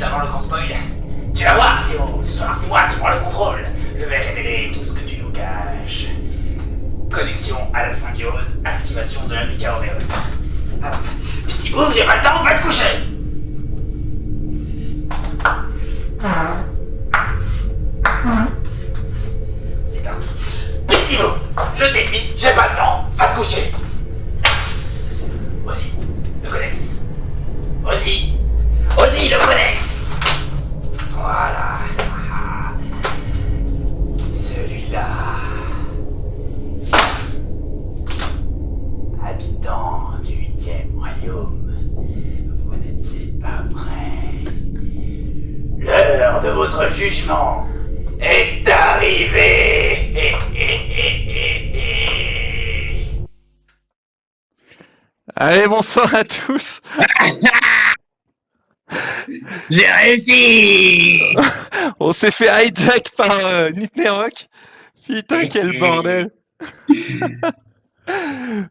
minutes avant le grand spoil. Tu vas voir, Théo, ce soir c'est moi qui prends le contrôle. Je vais révéler tout ce que tu nous caches. Connexion à la symbiose, activation de la méca-auréole. Ah, petit bout, j'ai pas le temps, va te coucher. C'est parti. Petit bout, je t'ai dit, j'ai pas le temps, va te coucher. Aussi, le codex. Aussi, le codex. Voilà. Celui-là. Habitant du 8e royaume, vous n'étiez pas prêts. L'heure de votre jugement est arrivée. Allez, bonsoir à tous. J'ai réussi. On s'est fait hijack par Nitnerok. Putain, quel bordel.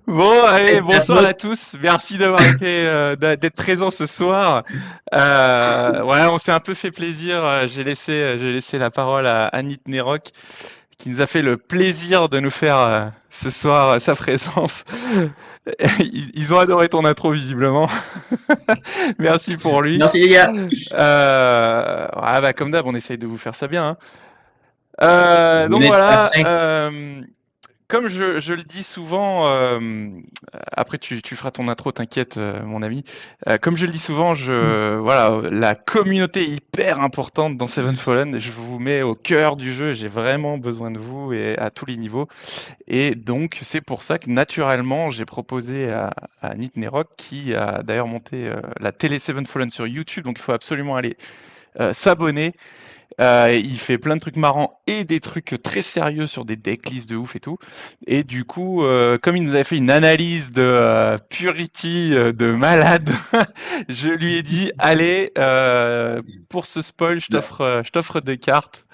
Bon, allez, bonsoir à tous. Merci d'avoir été, d'être présents ce soir. Ouais, on s'est un peu fait plaisir. J'ai laissé la parole à Nitnerok, qui nous a fait le plaisir de nous faire ce soir sa présence. Ils ont adoré ton intro, visiblement. Merci pour lui. Merci les gars. Ouais, bah, comme d'hab, on essaye de vous faire ça bien. Hein. Donc voilà. Comme je le dis souvent, après tu feras ton intro, t'inquiète, mon ami. Comme je le dis souvent, voilà, la communauté est hyper importante dans Seven Fallen. Je vous mets au cœur du jeu. J'ai vraiment besoin de vous et à tous les niveaux. Et donc c'est pour ça que naturellement j'ai proposé à Nitnerok, qui a d'ailleurs monté la télé Seven Fallen sur YouTube. Donc il faut absolument aller s'abonner. Il fait plein de trucs marrants et des trucs très sérieux sur des decklists de ouf et tout. Et du coup, comme il nous avait fait une analyse de Purity de malade, je lui ai dit allez, pour ce spoil, je t'offre des cartes.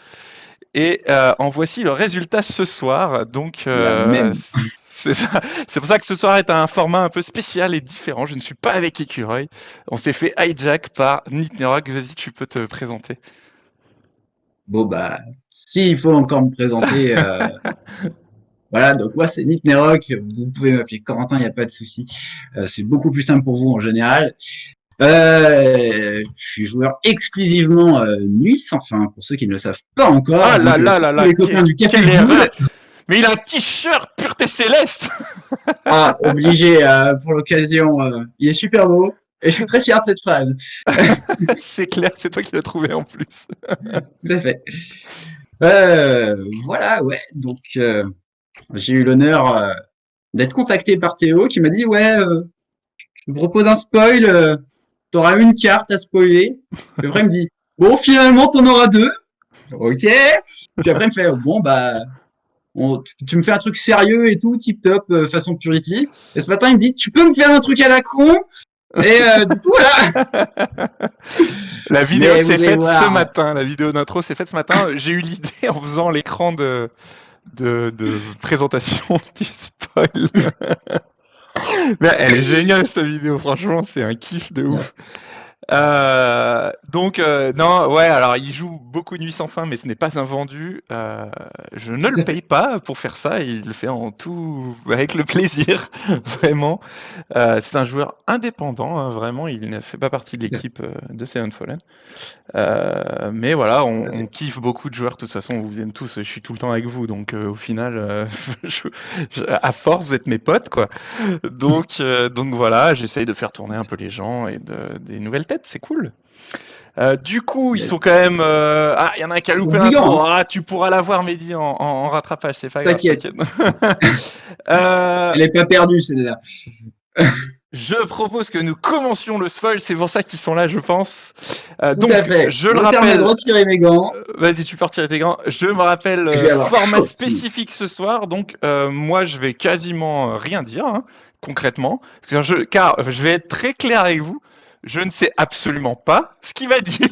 Et en voici le résultat ce soir. Donc, c'est ça. C'est pour ça que ce soir est un format un peu spécial et différent. Je ne suis pas avec Écureuil. On s'est fait hijack par Nitnerok. Vas-y, tu peux te présenter. Bon bah, s'il faut encore me présenter, voilà. Donc moi c'est Nick Nerok. Vous pouvez m'appeler Corentin, il n'y a pas de souci. C'est beaucoup plus simple pour vous en général. Je suis joueur exclusivement Nuit, enfin pour ceux qui ne le savent pas encore. Ah là Donc, là là là, les copains du Café quelle Gould. erreur. Mais il a un t-shirt Pureté Céleste. Ah, obligé pour l'occasion. Il est super beau et je suis très fier de cette phrase. C'est clair, c'est toi qui l'as trouvé en plus. Tout à fait. Voilà, ouais. Donc j'ai eu l'honneur d'être contacté par Théo qui m'a dit ouais, je vous propose un spoil. T'auras une carte à spoiler. Puis après il me dit bon finalement t'en auras deux. Ok. Puis après il me fait bon bah tu me fais un truc sérieux et tout, tip top, façon Purity. Et ce matin, il me dit, tu peux me faire un truc à la con? Et du coup, voilà. La vidéo Mais s'est vous allez faite ce voir. matin. La vidéo d'intro s'est faite ce matin. J'ai eu l'idée en faisant l'écran de présentation du spoil. Mais elle est géniale cette vidéo, franchement, c'est un kiff de ouf. Donc non, ouais, alors il joue beaucoup Nuit sans fin, mais ce n'est pas un vendu. Je ne le paye pas pour faire ça, il le fait en tout avec le plaisir, vraiment. C'est un joueur indépendant, hein, vraiment, il ne fait pas partie de l'équipe de Seven Fallen. Mais voilà, on kiffe beaucoup de joueurs, de toute façon, vous aime tous, je suis tout le temps avec vous, donc au final, à force, vous êtes mes potes, quoi. Donc voilà, j'essaye de faire tourner un peu les gens et des nouvelles têtes, c'est cool. Du coup, ils sont quand même. Ah, il y en a un qui a loupé l'intro. Hein. Ah, tu pourras la voir, Mehdi, en rattrapage, c'est pas grave. T'inquiète. Elle est pas perdue, celle-là. Je propose que nous commencions le spoil, c'est pour ça qu'ils sont là, je pense. Tout à fait. Je le rappelle. De retirer mes gants. Vas-y, tu peux retirer tes gants. Je me rappelle format spécifique ce soir, donc moi je vais quasiment rien dire, hein, concrètement. Car je vais être très clair avec vous. Je ne sais absolument pas ce qu'il va dire.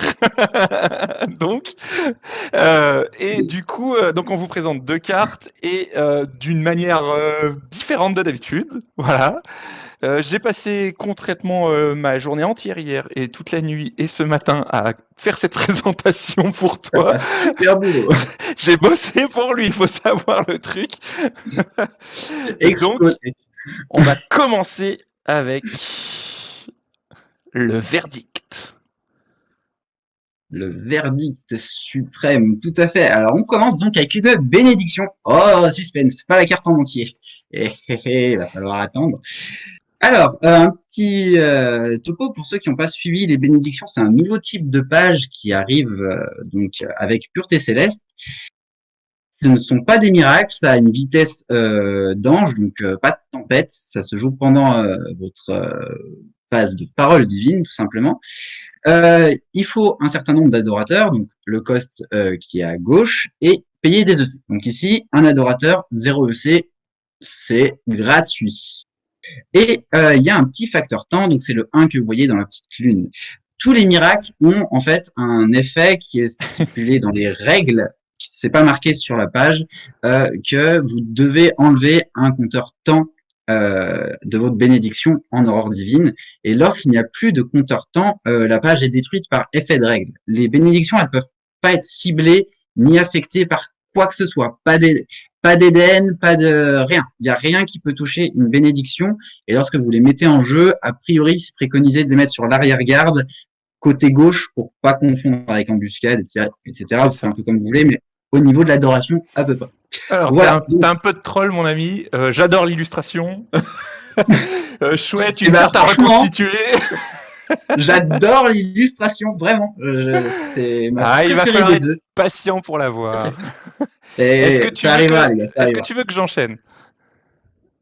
Donc, et du coup, donc on vous présente deux cartes et d'une manière différente de d'habitude. Voilà. J'ai passé concrètement ma journée entière hier et toute la nuit et ce matin à faire cette présentation pour toi. Super boulot. J'ai bossé pour lui, il faut savoir le truc. Donc, Exploité. on va commencer avec le verdict. Le verdict suprême, tout à fait. Alors, on commence donc avec une bénédiction. Oh, suspense, pas la carte en entier. Il va falloir attendre. Alors, un petit topo pour ceux qui n'ont pas suivi les bénédictions, c'est un nouveau type de page qui arrive donc avec pureté céleste. Ce ne sont pas des miracles, ça a une vitesse d'ange, donc pas de tempête. Ça se joue pendant votre phase de parole divine, tout simplement. Il faut un certain nombre d'adorateurs, donc le cost qui est à gauche, et payer des EC. Donc ici, un adorateur, 0 EC, c'est gratuit. Et il y a un petit facteur temps, donc c'est le 1 que vous voyez dans la petite lune. Tous les miracles ont en fait un effet qui est stipulé dans les règles, c'est pas marqué sur la page, que vous devez enlever un compteur temps de votre bénédiction en aurore divine. Et lorsqu'il n'y a plus de compteur temps, la page est détruite par effet de règle. Les bénédictions, elles peuvent pas être ciblées ni affectées par quoi que ce soit. Pas d'Éden, pas de rien. Il n'y a rien qui peut toucher une bénédiction. Et lorsque vous les mettez en jeu, a priori, c'est préconisé de les mettre sur l'arrière-garde, côté gauche, pour pas confondre avec embuscade, etc. Vous faites un peu comme vous voulez, mais au niveau de l'adoration, à peu près. Alors, voilà. t'as un peu de troll, mon ami. J'adore l'illustration. Chouette, une carte à reconstituer. J'adore l'illustration, vraiment. C'est ma il va préférée falloir des être deux. patient pour la voir. Est-ce que tu veux que j'enchaîne?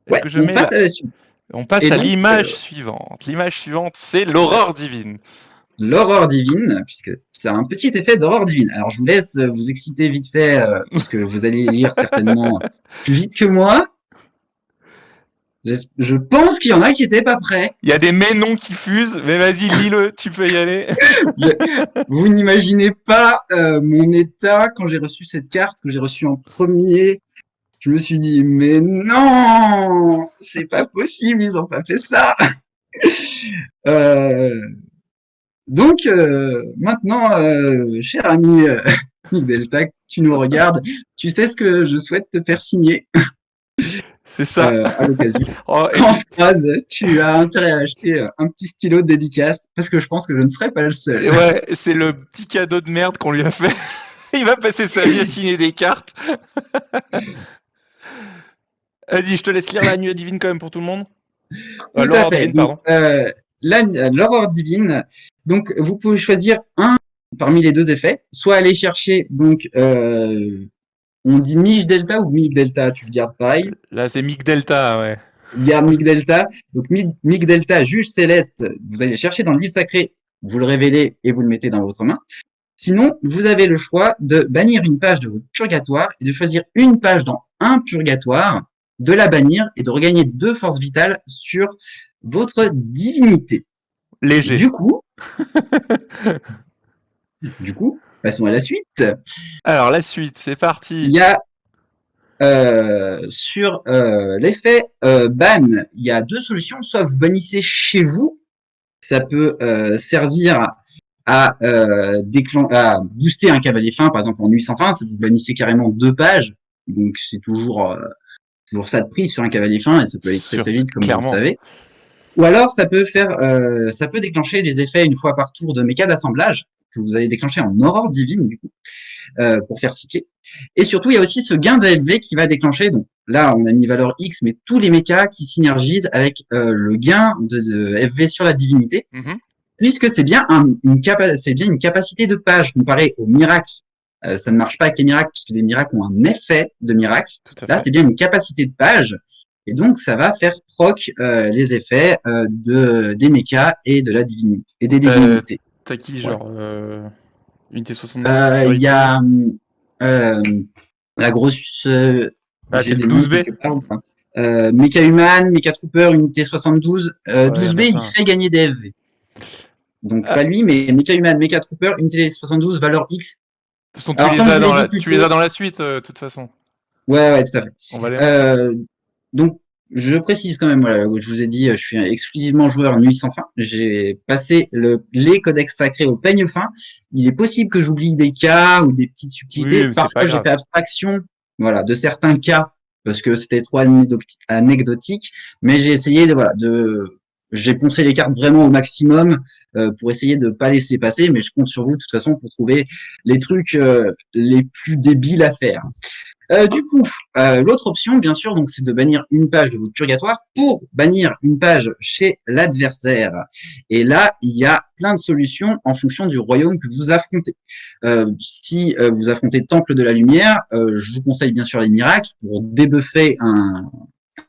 Ouais, on passe à la suite. On passe à l'image suivante. L'image suivante, c'est l'aurore divine. L'aurore divine, puisque c'est un petit effet d'aurore divine. Alors, je vous laisse vous exciter vite fait, parce que vous allez lire certainement plus vite que moi. Je pense qu'il y en a qui n'étaient pas prêts. Il y a des mais-non qui fusent, mais vas-y, lis-le, tu peux y aller. Vous n'imaginez pas mon état quand j'ai reçu cette carte, que j'ai reçue en premier. Je me suis dit, mais non, c'est pas possible, ils ont pas fait ça. Donc, maintenant, cher ami Nick Delta, tu nous regardes, tu sais ce que je souhaite te faire signer. C'est ça. À l'occasion. Quand on se croise, tu as intérêt à acheter un petit stylo de dédicace, parce que je pense que je ne serai pas le seul. Ouais, c'est le petit cadeau de merde qu'on lui a fait. Il va passer sa vie à signer des cartes. Vas-y, je te laisse lire la nuée divine quand même pour tout le monde. L'aurore divine, pardon. L'aurore divine. Donc, vous pouvez choisir un parmi les deux effets. Soit aller chercher, donc, on dit Mich Delta ou Mig Delta, tu le gardes pareil. Là, c'est Mig Delta, ouais. Garde Mig Delta. Donc, Mig Delta, juge céleste, vous allez chercher dans le livre sacré, vous le révélez et vous le mettez dans votre main. Sinon, vous avez le choix de bannir une page de votre purgatoire et de choisir une page dans un purgatoire, de la bannir et de regagner 2 forces vitales sur votre divinité. Léger. Du coup, passons à la suite. Alors, la suite, c'est parti. Il y a sur l'effet ban, il y a 2 solutions. Soit vous bannissez chez vous, ça peut servir à booster un cavalier fin, par exemple en nuit sans fin, vous bannissez carrément 2 pages, donc c'est toujours ça de prix sur un cavalier fin et ça peut aller très très vite comme vous le savez. Ou alors ça peut déclencher les effets une fois par tour de méca d'assemblage que vous allez déclencher en aurore divine du coup pour faire cycler. Et surtout il y a aussi ce gain de LV qui va déclencher, donc là on a mis valeur X, mais tous les mécas qui synergisent avec le gain de FV sur la divinité. Puisque c'est bien une capacité de page comparée au miracle. Ça ne marche pas avec les miracles, puisque les miracles ont un effet de miracle. Là, c'est bien une capacité de page. Et donc, ça va faire proc les effets des mechas et de la divinité. Et des divinités. T'as qui, genre unité 72 il y a la grosse... c'est le 12B. Mecha Human, Mecha Trooper, unité 72. 12B, il fait gagner des FV. Donc, pas lui, mais Mecha Human, Mecha Trooper, unité 72, valeur X. De toute façon, tu les as dans la suite, de toute façon. Ouais, tout à fait. On va les... donc, Je précise quand même, voilà, je vous ai dit, je suis exclusivement joueur Nuit sans fin. J'ai passé les codex sacrés au peigne fin. Il est possible que j'oublie des cas ou des petites Oui, subtilités. mais c'est pas Parfois, j'ai grave. fait abstraction, voilà, de certains cas parce que c'était trop anecdotique. Mais j'ai essayé j'ai poncé les cartes vraiment au maximum pour essayer de pas laisser passer. Mais je compte sur vous de toute façon pour trouver les trucs les plus débiles à faire. L'autre option, bien sûr, donc, c'est de bannir une page de votre purgatoire pour bannir une page chez l'adversaire. Et là, il y a plein de solutions en fonction du royaume que vous affrontez. Si vous affrontez Temple de la Lumière, je vous conseille bien sûr les miracles pour débuffer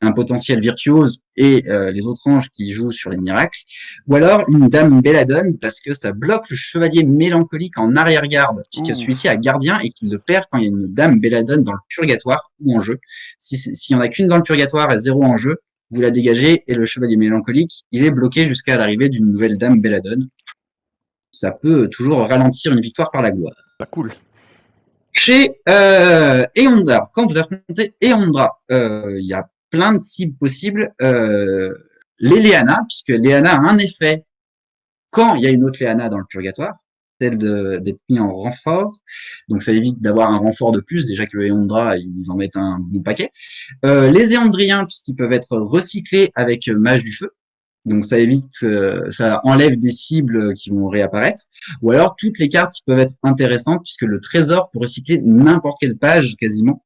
un potentiel virtuose et les autres anges qui jouent sur les miracles, ou alors une dame Belladone parce que ça bloque le chevalier mélancolique en arrière-garde, puisque Ouh, celui-ci a gardien et qu'il le perd quand il y a une dame Belladone dans le purgatoire ou en jeu. S'il n'y en a qu'une dans le purgatoire et 0 en jeu, vous la dégagez et le chevalier mélancolique, il est bloqué jusqu'à l'arrivée d'une nouvelle dame Belladone. Ça peut toujours ralentir une victoire par la gloire. pas cool. Chez Eondra, quand vous affrontez Eondra, il y a plein de cibles possibles. Les Léana, puisque Léana a un effet quand il y a une autre Léana dans le purgatoire, celle d'être mis en renfort. Donc ça évite d'avoir un renfort de plus, déjà que Eondra, ils en mettent un bon paquet. Les Éandriens, puisqu'ils peuvent être recyclés avec Mage du Feu. Donc ça évite, ça enlève des cibles qui vont réapparaître. Ou alors toutes les cartes qui peuvent être intéressantes, puisque le trésor peut recycler n'importe quelle page quasiment.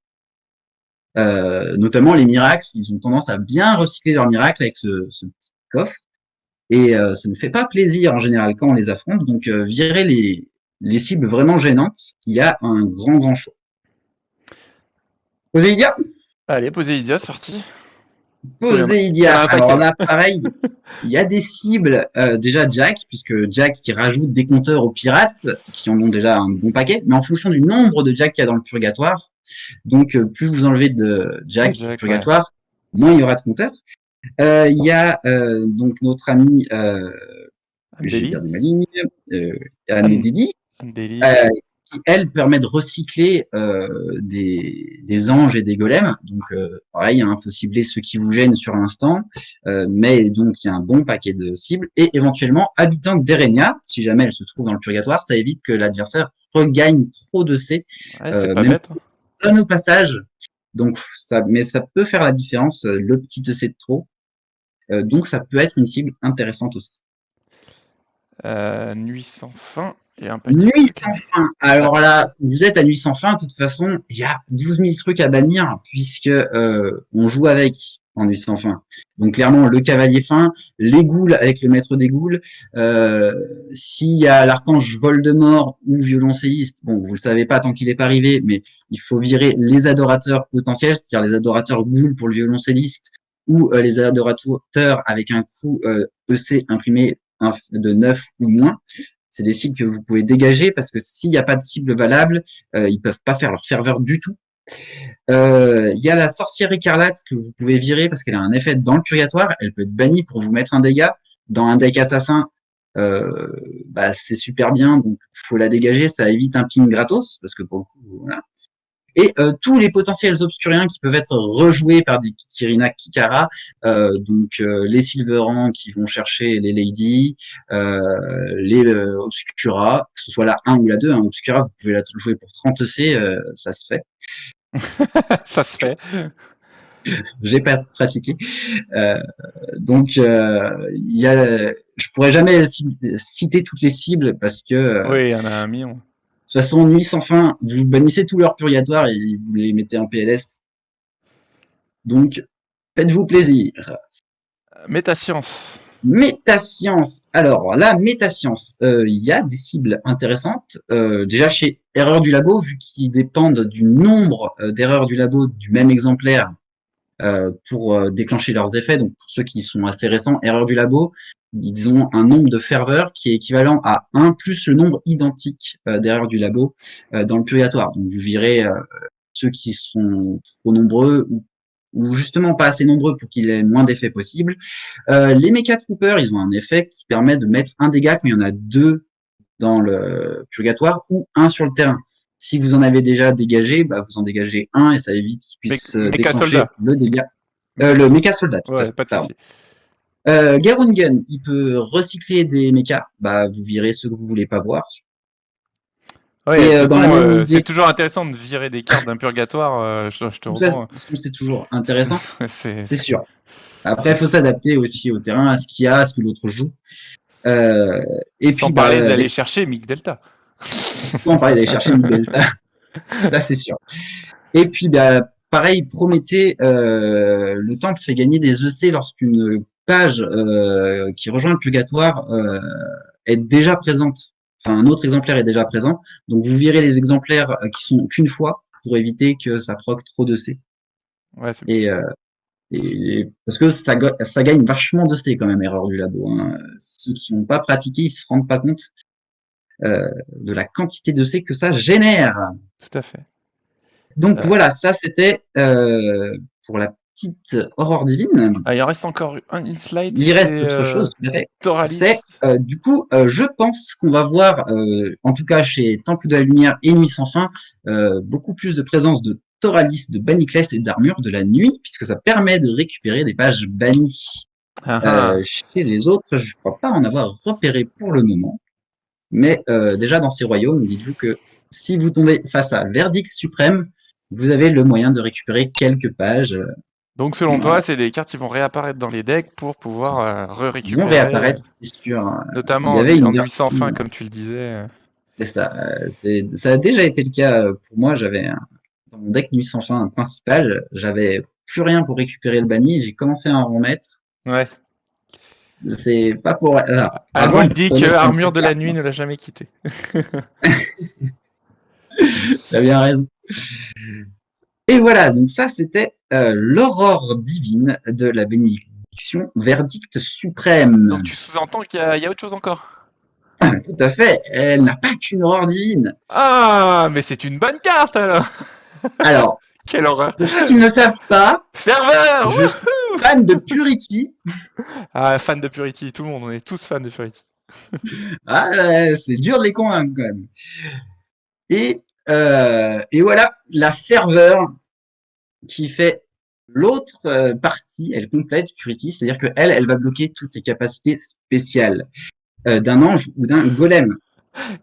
Notamment les miracles, ils ont tendance à bien recycler leurs miracles avec ce petit coffre. Et ça ne fait pas plaisir en général quand on les affronte. Donc virer les cibles vraiment gênantes, il y a un grand choix. Poséidia. Allez, Poséidia, c'est parti. Poséidia. Un Alors paquet. là, pareil, il y a des cibles. Déjà Jack, puisque Jack qui rajoute des compteurs aux pirates, qui en ont déjà un bon paquet, mais en fonction du nombre de Jack qu'il y a dans le purgatoire. Donc plus vous enlevez de Jack du purgatoire, moins il y aura de compteurs. Il y a donc notre ami, j'ai perdu ma ligne, Anne-Didi, qui, elle, permet de recycler des anges et des golems. Donc, pareil, il faut cibler ceux qui vous gênent sur l'instant, mais donc il y a un bon paquet de cibles. Et éventuellement, habitante d'Erenia, si jamais elle se trouve dans le purgatoire, ça évite que l'adversaire regagne trop de C, Ouais, c'est pas même bête. si ça donne au passage. Donc, mais ça peut faire la différence, le petit EC de trop. Donc, ça peut être une cible intéressante aussi. Nuit sans fin et un paquet. Nuit sans fin. Alors là, vous êtes à Nuit sans fin, de toute façon, il y a 12 000 trucs à bannir puisque on joue avec en Nuit sans fin. Donc clairement, le cavalier fin, les ghouls avec le maître des ghouls, s'il y a l'archange Voldemort ou violoncelliste, bon, vous le savez pas tant qu'il n'est pas arrivé, mais il faut virer les adorateurs potentiels, c'est-à-dire les adorateurs ghouls pour le violoncelliste ou les adorateurs avec un coût EC imprimé de 9 ou moins. C'est des cibles que vous pouvez dégager parce que s'il n'y a pas de cible valable, ils peuvent pas faire leur ferveur du tout. Il y a la sorcière écarlate que vous pouvez virer parce qu'elle a un effet dans le purgatoire. Elle peut être bannie pour vous mettre un dégât. Dans un deck assassin, c'est super bien, donc faut la dégager. Ça évite un ping gratos parce que pour le coup, voilà. Et tous les potentiels obscuriens qui peuvent être rejoués par des Kirina Kikara, les Silverans qui vont chercher les Lady, les Obscura, que ce soit la 1 ou la 2, hein, Obscura, vous pouvez la jouer pour 30 EC, ça se fait. Ça se fait. J'ai pas pratiqué. Je pourrais jamais citer toutes les cibles parce que Oui, il y en a un million. de toute façon, Nuit sans fin, vous bannissez tout leur purgatoire et vous les mettez en PLS. Donc, faites-vous plaisir. Métascience. Métascience. Alors, la métascience, il y a des cibles intéressantes. Déjà chez Erreur du Labo, vu qu'ils dépendent du nombre d'erreurs du labo du même exemplaire pour déclencher leurs effets. Donc, pour ceux qui sont assez récents, Erreur du Labo, ils ont un nombre de ferveur qui est équivalent à 1 plus le nombre identique d'erreurs du labo dans le purgatoire. Donc, vous virez ceux qui sont trop nombreux ou justement pas assez nombreux pour qu'il ait le moins d'effets possible. Les Mecha Troopers, ils ont un effet qui permet de mettre un dégât quand il y en a 2 dans le purgatoire ou 1 sur le terrain. Si vous en avez déjà dégagé, vous en dégagez 1 et ça évite qu'il puisse déclencher le dégât. Le méca soldat, tout à Ouais, fait. pas de Pardon. souci. Garungan, il peut recycler des mechas. Bah, vous virez ceux que vous voulez pas voir. Ouais, Et de toute dans la même façon, c'est idée, toujours intéressant de virer des cartes d'un purgatoire. Je te tout ça, rejoins. c'est toujours intéressant, C'est c'est sûr. Après, il faut s'adapter aussi au terrain, à ce qu'il y a, à ce que l'autre joue. Et sans puis, parler bah, d'aller chercher Mick Delta. sans parler d'aller chercher une delta, ça c'est sûr. Et puis, bah, pareil, Prométhée, le temple fait gagner des EC lorsqu'une page qui rejoint le purgatoire est déjà présente. Enfin, un autre exemplaire est déjà présent. Donc, vous virez les exemplaires qui sont qu'une fois pour éviter que ça proc trop de C. Ouais, c'est Et, parce que ça gagne vachement de C quand même, erreur du labo. Hein. Ceux qui n'ont pas pratiqué, ils se rendent pas compte de la quantité de C que ça génère. tout à fait. Donc Euh, voilà, ça c'était pour la petite Aurore divine. il en reste encore une slide, Il reste c'est autre chose, tout à fait. Thoralis. C'est du coup, je pense qu'on va voir, en tout cas chez Temple de la Lumière et Nuit sans fin, beaucoup plus de présence de Thoralis, de Banniclès et d'armure de la nuit, puisque ça permet de récupérer des pages bannies. Ah, ah. Chez les autres, je ne crois pas en avoir repéré pour le moment. Mais déjà dans ces royaumes, dites-vous que si vous tombez face à Verdict suprême, vous avez le moyen de récupérer quelques pages. Donc selon Voilà. toi, c'est des cartes qui vont réapparaître dans les decks pour pouvoir Ils vont récupérer, réapparaître, c'est sûr. Il notamment y avait une en nuit sans version, fin, comme tu le disais. c'est ça. Ça a déjà été le cas pour moi. Dans mon deck Nuit sans fin principal, j'avais plus rien pour récupérer le banni. J'ai commencé à en remettre. Ouais. C'est pas pour. Avant, il Almond dit que spawnait Armure 37 de la cartes. nuit ne l'a jamais quitté. T'as bien raison. Et voilà, donc ça c'était l'aurore divine de la bénédiction Verdict Donc suprême. tu sous-entends qu'il y a autre chose encore. Tout à fait, elle n'a pas qu'une aurore divine. Ah, mais c'est une bonne carte alors. Alors, Quelle horreur. pour ceux qui ne le savent pas, Ferveur. je suis fan de Purity. Ah, fan de Purity, tout le monde, on est tous fans de Purity. Ah, c'est dur de les convaincre quand même. Et voilà, la ferveur qui fait l'autre partie, elle complète Purity, c'est-à-dire qu'elle, elle va bloquer toutes les capacités spéciales d'un ange ou d'un golem.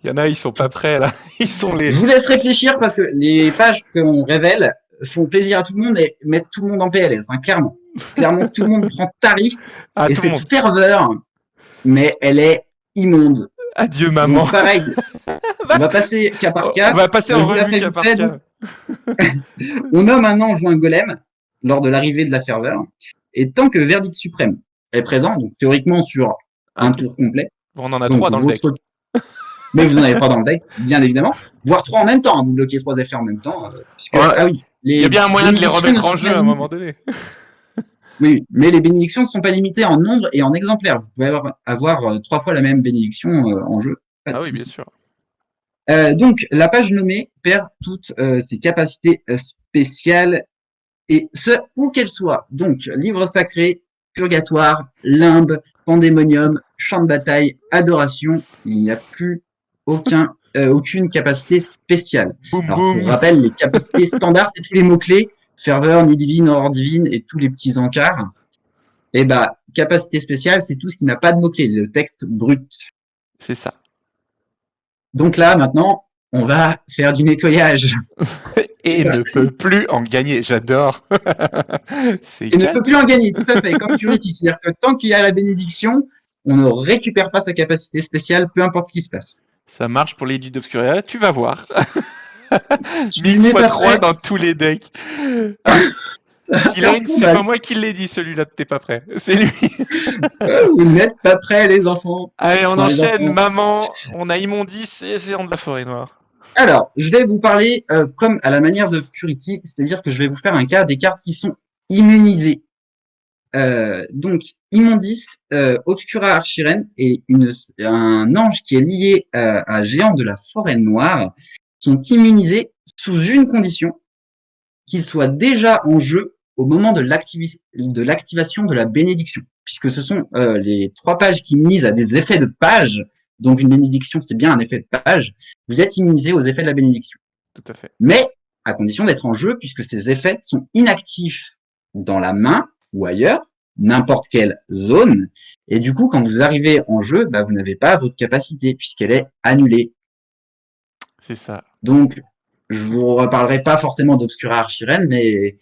Il y en a, ils sont pas prêts là. Ils sont les. Je vous laisse réfléchir parce que les pages qu'on révèle font plaisir à tout le monde et mettent tout le monde en PLS, hein, clairement. Clairement, tout le monde prend tarif Ah, et tout le cette monde. ferveur, mais elle est immonde. Adieu maman. Donc pareil, on va passer cas par cas. On va passer Je en vous la revue fais cas vite par fait. cas. On nomme un ange ou un golem lors de l'arrivée de la ferveur. Et tant que Verdict suprême est présent, donc théoriquement sur un tour complet, Bon, on en a donc 3 dans le deck. mais vous en avez 3 dans le deck, bien évidemment, voire 3 en même temps, vous bloquez 3 effets en même temps, puisque, Ouais. ah oui, Il y a bien un moyen de les remettre en jeu à un moment donné. Oui, mais les bénédictions ne sont pas limitées en nombre et en exemplaires. Vous pouvez avoir 3 fois la même bénédiction en jeu. Ah oui, bien sûr. Donc, la page nommée perd toutes ses capacités spéciales, et ce, où qu'elles soient. Donc, livre sacré, purgatoire, limbe, pandémonium, champ de bataille, adoration, il n'y a plus aucune capacité spéciale. Boum Alors, pour boum. rappel, les capacités standards, c'est tous les mots-clés, ferveur, nuit divine, aurore divine et tous les petits encarts. Et bah, capacité spéciale, c'est tout ce qui n'a pas de mots-clés, le texte brut. C'est ça. Donc là, maintenant, on va faire du nettoyage. Et ne peut plus en gagner. J'adore. Et ne peut plus en gagner, tout à fait, comme Purity. C'est-à-dire que tant qu'il y a la bénédiction, on ne récupère pas sa capacité spéciale, peu importe ce qui se passe. Ça marche pour les Dudes d'Obscuria, tu vas voir. Tu 1000 n'es fois pas 3 prêt. dans tous les decks. Silane, c'est pas moi qui l'ai dit, celui-là, t'es pas prêt. C'est lui. Vous n'êtes pas prêts, les enfants. Allez, on Enfin, les enchaîne. enfants. Maman, on a Immondice et Géant de la Forêt Noire. Alors, je vais vous parler comme à la manière de Purity, c'est-à-dire que je vais vous faire un cas des cartes qui sont immunisées. Donc, Immondice, Obscura Archiren et un ange qui est lié à Géant de la Forêt Noire sont immunisés sous une condition, qu'ils soient déjà en jeu au moment de l'activation de la bénédiction, puisque ce sont les 3 pages qui immunisent à des effets de page. Donc, une bénédiction, c'est bien un effet de page. Vous êtes immunisé aux effets de la bénédiction. Tout à fait. Mais à condition d'être en jeu, puisque ces effets sont inactifs dans la main ou ailleurs, n'importe quelle zone. Et du coup, quand vous arrivez en jeu, bah, vous n'avez pas votre capacité puisqu'elle est annulée. C'est ça. Donc, je vous reparlerai pas forcément d'Obscura Archiren, mais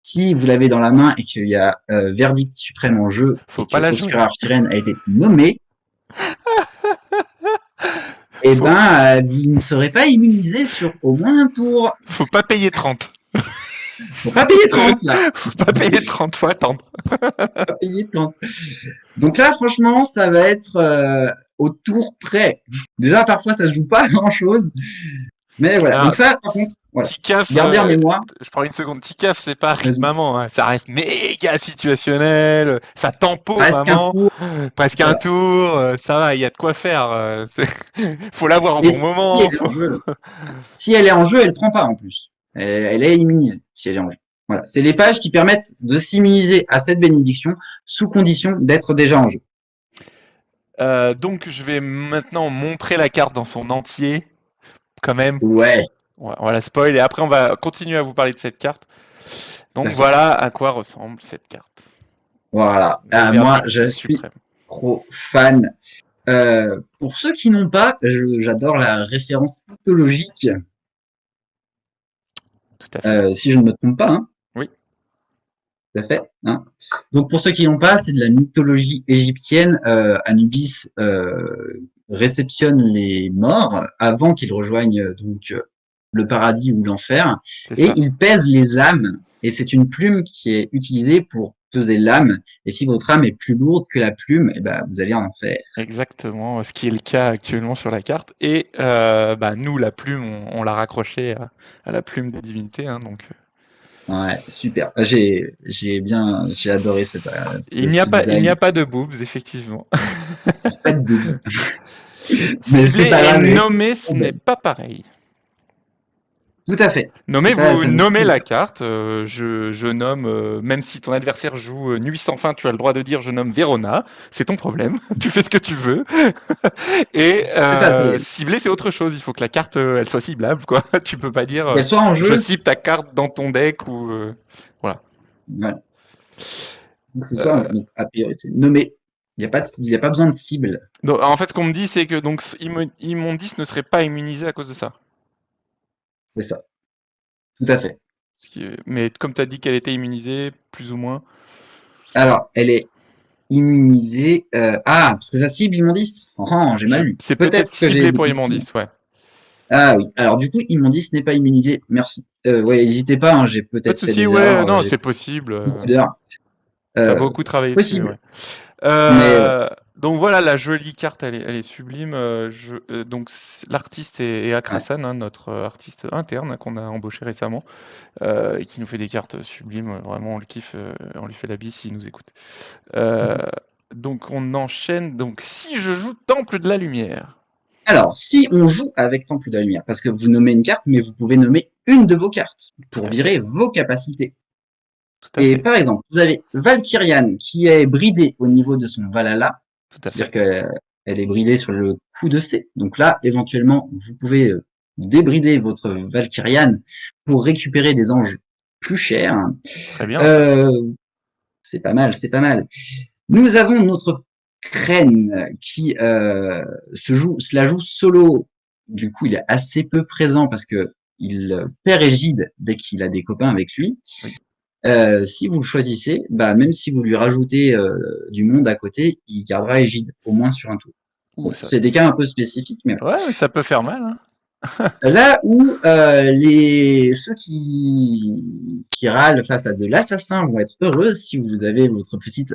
si vous l'avez dans la main et qu'il y a Verdict Suprême en jeu Faut et pas que la jouer. Obscura Archiren a été nommé, eh Faut- ben, vous ne serez pas immunisé sur au moins un tour. Faut pas payer 30. Faut pas payer 30 là. Faut pas payer 30, faut attendre. Pas payer 30. Donc là, franchement, ça va être au tour près. Déjà, parfois, ça se joue pas à grand chose. Mais voilà. Alors, Donc ça, par contre, voilà. Ticaf, Gardez en mémoire. je prends une seconde. Ticaf, c'est pas rythme Vas-y. maman, hein. Ça reste méga situationnel, ça tempo Presque un maman, tour. presque un Ça. tour, ça va, il y a de quoi faire. Faut l'avoir au Et bon si moment. elle est en jeu, si elle est en jeu, elle prend pas en plus. Elle est immunisée si elle est en jeu. Voilà. C'est les pages qui permettent de s'immuniser à cette bénédiction sous condition d'être déjà en jeu. Donc je vais maintenant montrer la carte dans son entier, quand même. Ouais. On va la spoil et après on va continuer à vous parler de cette carte. Donc voilà à quoi ressemble cette carte. Voilà. Moi, je suis suprême. trop fan. Pour ceux qui n'ont pas, j'adore la référence mythologique. Tout à fait. Si je ne me trompe pas, hein. Oui. Tout à fait. Hein. Donc pour ceux qui n'ont pas, c'est de la mythologie égyptienne. Anubis réceptionne les morts avant qu'ils rejoignent donc le paradis ou l'enfer, et il pèse les âmes. Et c'est une plume qui est utilisée pour peser l'âme. Et si votre âme est plus lourde que la plume, eh ben, vous allez en enfer. Exactement, ce qui est le cas actuellement sur la carte. Et nous, la plume, on l'a raccrochée à la plume des divinités. Hein, donc. Ouais, super. J'ai adoré il n'y a pas de boobs, effectivement. Pas de boobs. Mais ciblé et nommé, ce n'est pas pareil. Tout à fait. Nommez la carte. Je nomme, même si ton adversaire joue Nuit sans fin, tu as le droit de dire je nomme Verona. C'est ton problème. Tu fais ce que tu veux. Et cibler, c'est autre chose. Il faut que la carte, elle soit ciblable, quoi. Tu peux pas dire qu'elle soit en jeu. Je cible ta carte dans ton deck ou voilà. Voilà. Donc, ce soit c'est nommé. Il n'y a pas besoin de cible. Donc, en fait, ce qu'on me dit, c'est que donc Immondis ne serait pas immunisé à cause de ça. C'est ça. Tout à fait. Mais comme tu as dit qu'elle était immunisée, plus ou moins. Alors, elle est immunisée. Parce que ça cible Immondis. Oh, j'ai mal lu. C'est peut-être ciblé pour Immondis, ouais. Ah oui. Alors du coup, Immondis n'est pas immunisé. Merci. Ouais, n'hésitez pas. Hein, j'ai peut-être fait des erreurs. Non, c'est possible. Beaucoup d'heures. T'as beaucoup travaillé dessus, ouais. Donc voilà, la jolie carte, elle est sublime. Donc l'artiste est Akrasan, hein, notre artiste interne qu'on a embauché récemment, et qui nous fait des cartes sublimes. Vraiment, on le kiffe, on lui fait la bise s'il nous écoute. Donc on enchaîne. Donc si je joue Temple de la Lumière. Alors, si on joue avec Temple de la Lumière, parce que vous nommez une carte, mais vous pouvez nommer une de vos cartes pour virer vos capacités. Et par exemple, vous avez Valkyrian qui est bridée au niveau de son Valhalla, c'est-à-dire qu'elle est bridée sur le coup de C. Donc là, éventuellement, vous pouvez débrider votre Valkyrian pour récupérer des anges plus chers. Très bien. C'est pas mal, c'est pas mal. Nous avons notre Crène qui se la joue solo. Du coup, il est assez peu présent parce que il perd Égide dès qu'il a des copains avec lui. Oui. Si vous le choisissez, même si vous lui rajoutez du monde à côté, il gardera Égide au moins sur un tour. Bon, c'est des cas un peu spécifiques, mais ouais, ça peut faire mal. Hein. Là où ceux qui râlent face à de l'assassin vont être heureux si vous avez votre petite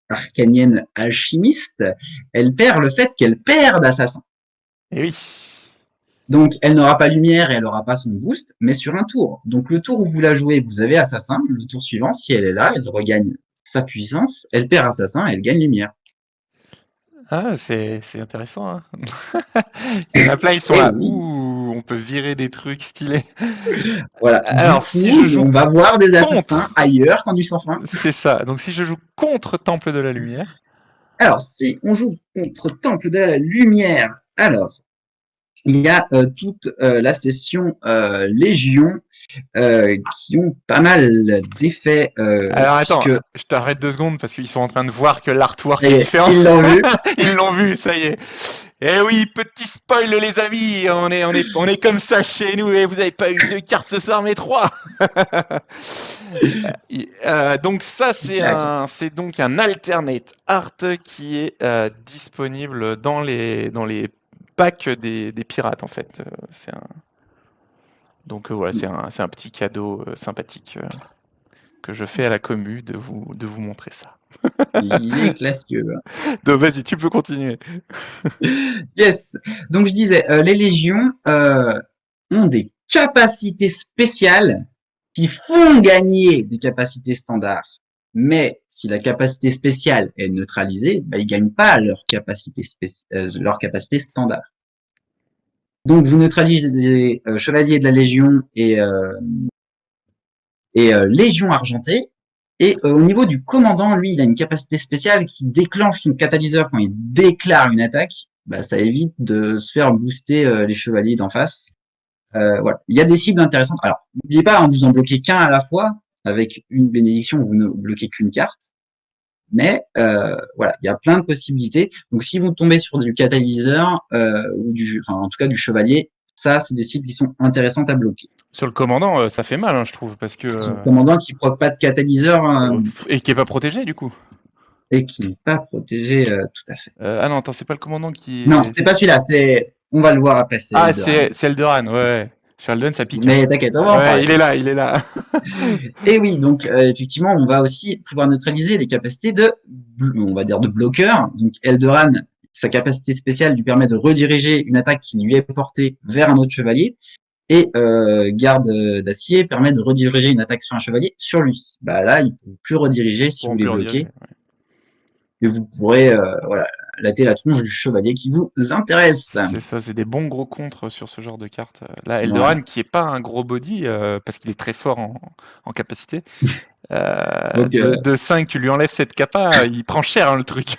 arcanienne alchimiste, elle perd le fait qu'elle perd d'assassin. Et oui. Donc, elle n'aura pas lumière et elle n'aura pas son boost, mais sur un tour. Donc, le tour où vous la jouez, vous avez assassin. Le tour suivant, si elle est là, elle regagne sa puissance, elle perd assassin et elle gagne lumière. Ah, c'est intéressant. Hein. Il y en a plein, ils sont là. Oui. Ouh, on peut virer des trucs stylés. Voilà. Alors, du coup, si je joue on va voir des assassins ailleurs qu'en du sans fin. C'est ça. Donc, si je joue contre Temple de la Lumière. Alors, si on joue contre Temple de la Lumière, alors, il y a toute la session Légion qui ont pas mal d'effets. Alors attends, Puisque je t'arrête 2 secondes parce qu'ils sont en train de voir que l'artwork est et, différent. ils l'ont vu. Ils l'ont vu, ça y est. Eh oui, petit spoil les amis, on est comme ça chez nous et vous n'avez pas eu 2 cartes ce soir mais 3. Donc ça c'est donc un alternate art qui est disponible dans les packs des pirates en fait. Donc voilà, c'est un petit cadeau sympathique que je fais à la commu de vous montrer ça. Il est classieux. Donc vas-y, tu peux continuer. Yes. Donc je disais, les légions ont des capacités spéciales qui font gagner des capacités standards. Mais si la capacité spéciale est neutralisée, bah, ils gagnent pas leur capacité standard. Donc vous neutralisez chevalier de la Légion et Légion argentée. Et au niveau du commandant, lui, il a une capacité spéciale qui déclenche son catalyseur quand il déclare une attaque. Bah, ça évite de se faire booster les chevaliers d'en face. Voilà. Il y a des cibles intéressantes. Alors, n'oubliez pas, hein, vous en bloquez qu'un à la fois. Avec une bénédiction, vous ne bloquez qu'une carte. Mais voilà, il y a plein de possibilités. Donc, si vous tombez sur du catalyseur ou en tout cas du chevalier, ça, c'est des cibles qui sont intéressantes à bloquer. Sur le commandant, ça fait mal, hein, je trouve, parce que Le commandant qui proc pas de catalyseur et qui est pas protégé du coup. et qui n'est pas protégé tout à fait. Ah non, attends, c'est pas le commandant qui est. Non, c'est pas celui-là. On va le voir après. C'est Eldoran, ouais. Sheldon, ça pique. Mais t'inquiète, on va en parler. Il est là. Et oui, donc effectivement, on va aussi pouvoir neutraliser les capacités on va dire de bloqueur. Donc Eldoran, sa capacité spéciale lui permet de rediriger une attaque qui lui est portée vers un autre chevalier. Et garde d'acier permet de rediriger une attaque sur un chevalier sur lui. Bah là, il ne peut plus rediriger si vous les bloquez. Et vous pourrez latter la tronche du chevalier qui vous intéresse. C'est ça, c'est des bons gros contres sur ce genre de carte. Là, Eldoran, qui est pas un gros body, parce qu'il est très fort en capacité. De 5, tu lui enlèves cette capa, il prend cher hein, le truc,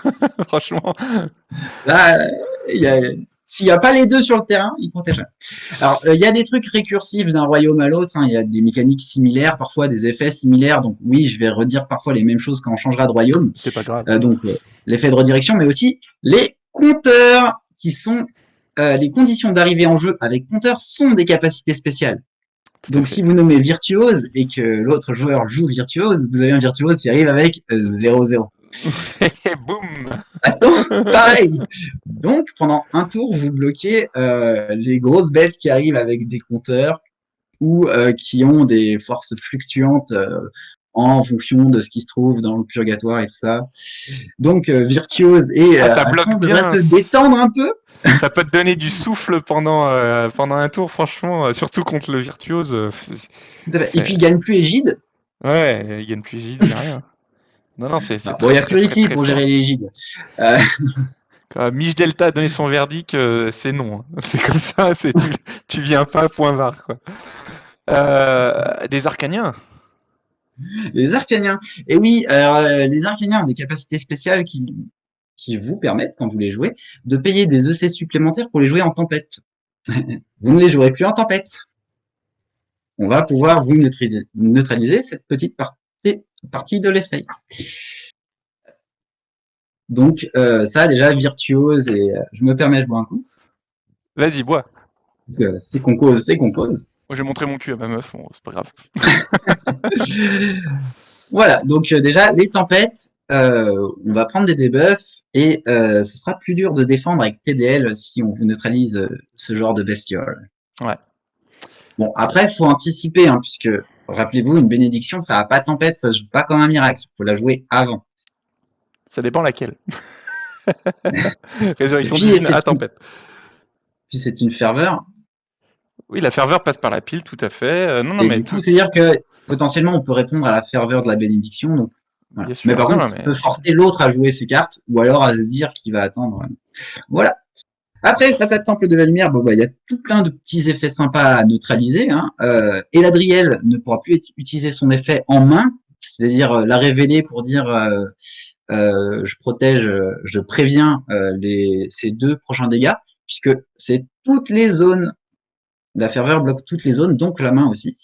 franchement. Là, s'il n'y a pas les deux sur le terrain, il protège. Alors, il y a des trucs récursifs d'un royaume à l'autre, hein, il y a des mécaniques similaires, parfois des effets similaires, donc oui, je vais redire parfois les mêmes choses quand on changera de royaume. C'est pas grave. Donc, l'effet de redirection, mais aussi les compteurs, qui sont les conditions d'arrivée en jeu avec compteur sont des capacités spéciales. Donc, si vous nommez virtuose et que l'autre joueur joue virtuose, vous avez un virtuose qui arrive avec 0-0. Et boum. Attends, pareil. Donc, pendant un tour, vous bloquez les grosses bêtes qui arrivent avec des compteurs ou qui ont des forces fluctuantes en fonction de ce qui se trouve dans le purgatoire et tout ça. Donc, virtuose et ça bloque bien. Devrait se détendre un peu. Ça peut te donner du souffle pendant un tour, franchement, surtout contre le virtuose. Et puis, il gagne plus égide. Ouais, il gagne plus égide, il n'y a rien. Non, c'est. Bon, il y a Purity pour gérer l'égide. Quand Mich Delta a donné son verdict, c'est non. Hein. C'est comme ça, tu viens pas, point barre. Quoi. Des Arcaniens. Les Arcaniens. Et oui, les Arcaniens ont des capacités spéciales qui vous permettent, quand vous les jouez, de payer des EC supplémentaires pour les jouer en tempête. Vous ne les jouerez plus en tempête. On va pouvoir vous neutraliser cette petite partie de l'effet. Donc, ça, déjà, virtuose, et je me permets, je bois un coup. Vas-y, bois. Parce que c'est qu'on cause. Moi, j'ai montré mon cul à ma meuf, bon, c'est pas grave. Voilà, donc déjà, les tempêtes, on va prendre des debuffs, et ce sera plus dur de défendre avec TDL si on vous neutralise ce genre de bestiole. Ouais. Bon, après, il faut anticiper, hein, puisque, rappelez-vous, une bénédiction, ça n'a pas tempête, ça se joue pas comme un miracle. Il faut la jouer avant. Ça dépend laquelle. Résurrection divine à tempête. Puis c'est une ferveur. Oui, la ferveur passe par la pile, tout à fait. Du coup, c'est-à-dire que potentiellement, on peut répondre à la ferveur de la bénédiction. Donc, voilà. Mais par contre, ça peut forcer l'autre à jouer ses cartes, ou alors à se dire qu'il va attendre. Voilà. Après, face à Temple de la Lumière, il y a tout plein de petits effets sympas à neutraliser. Hein. Eladriel ne pourra plus utiliser son effet en main, c'est-à-dire la révéler pour dire je protège, je préviens ces 2 prochains dégâts, puisque c'est toutes les zones. La ferveur bloque toutes les zones, donc la main aussi.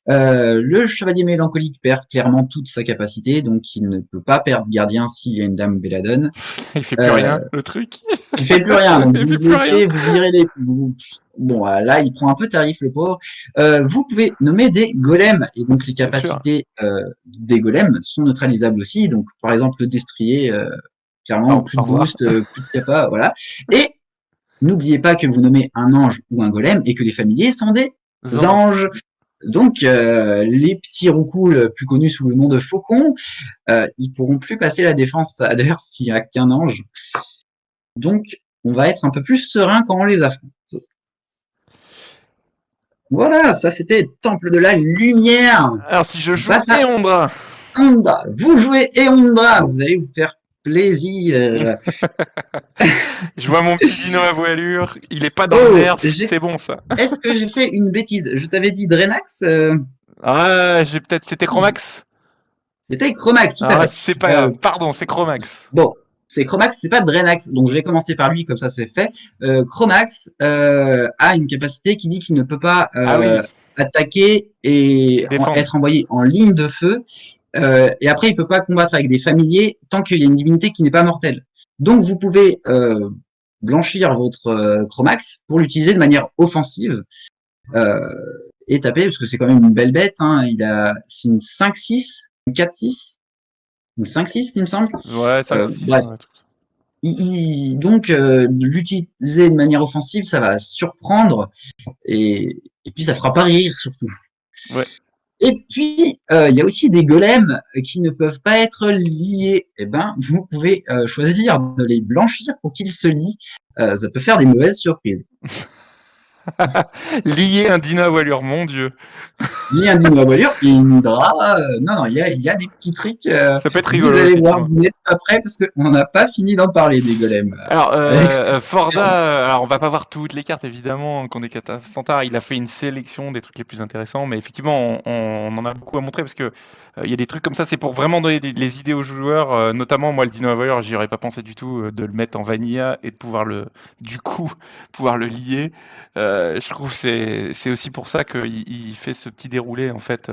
Le chevalier mélancolique perd clairement toute sa capacité, donc il ne peut pas perdre gardien s'il y a une dame belladone. Il fait plus rien, le truc. Il fait plus rien, donc Il vous fait plus bloquez, rien. vous virez les... Bon, là, il prend un peu tarif, le pauvre. Vous pouvez nommer des golems, et donc les Bien sûr. capacités des golems sont neutralisables aussi. Donc, par exemple, le destrier, clairement, plus de boost, plus de capa, voilà. Et n'oubliez pas que vous nommez un ange ou un golem, et que les familiers sont des anges. Donc, les petits roucouls, plus connus sous le nom de faucons, ils pourront plus passer la défense adverse s'il n'y a qu'un ange. Donc, on va être un peu plus serein quand on les affronte. Voilà, ça c'était Temple de la Lumière. Alors, si je joue Eondra. Eondra, vous jouez Eondra, vous allez vous faire plaisir. Je vois mon petit dino à voilure, il est pas dans le nerf, c'est bon ça. Est-ce que j'ai fait une bêtise? Je t'avais dit Drenax. Ah, c'était Chromax. C'était Chromax, tout à fait. C'est pas grave, pardon, c'est Chromax. Bon, c'est Chromax, c'est pas Drenax, donc je vais commencer par lui, comme ça c'est fait. Chromax a une capacité qui dit qu'il ne peut pas attaquer et être envoyé en ligne de feu. Et après, il peut pas combattre avec des familiers tant qu'il y a une divinité qui n'est pas mortelle. Donc, vous pouvez blanchir votre Chromax pour l'utiliser de manière offensive et taper, parce que c'est quand même une belle bête. Hein. C'est une 5-6, une 4-6, une 5-6, il me semble. Ouais, 5-6. Bref. Donc, l'utiliser de manière offensive, ça va surprendre et puis ça fera pas rire surtout. Ouais. Et puis, il y a aussi des golems qui ne peuvent pas être liés. Eh ben, vous pouvez choisir de les blanchir pour qu'ils se lient. Ça peut faire des mauvaises surprises. Lier un dino à voilure, mon Dieu. Lier un dino à voilure et une hydra. Non, il y a des petits trucs. Ça peut être rigolo. Vous allez voir, vous n'êtes pas prêts parce qu'on n'a pas fini d'en parler des golems. Alors, Forda, alors on va pas voir toutes les cartes évidemment, qu'on est Catastantard, il a fait une sélection des trucs les plus intéressants, mais effectivement, on en a beaucoup à montrer parce que il y a des trucs comme ça, c'est pour vraiment donner les idées aux joueurs, notamment moi le Dino Voyeur, j'y aurais pas pensé du tout de le mettre en vanilla et de pouvoir pouvoir le lier. Je trouve que c'est aussi pour ça qu'il fait ce petit déroulé en fait.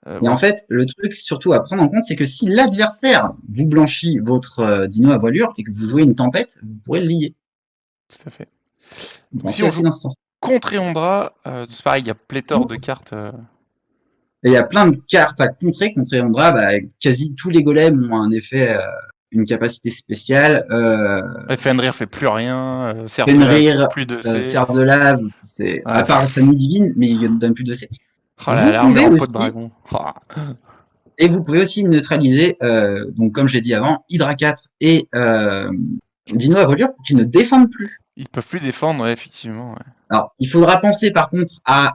Et en fait, le truc surtout à prendre en compte, c'est que si l'adversaire vous blanchit votre dino à voilure et que vous jouez une tempête, vous pourrez le lier. Tout à fait. Donc, si on joue dans ce sens. Contre Eondra, c'est pareil, il y a pléthore de cartes. Et il y a plein de cartes à contrer. Contre Eondra, quasi tous les golems ont un effet, une capacité spéciale. Fenrir fait plus rien. Fenrir, plus de C. Serre de lave, c'est à part sa nuit divine, mais il ne donne plus de C. Oh là là, on est en peau de dragon. Et vous pouvez aussi neutraliser, donc comme je l'ai dit avant, Hydra 4 et Dino à voilure pour qu'ils ne défendent plus. Ils peuvent plus défendre, ouais, effectivement. Ouais. Alors, il faudra penser par contre à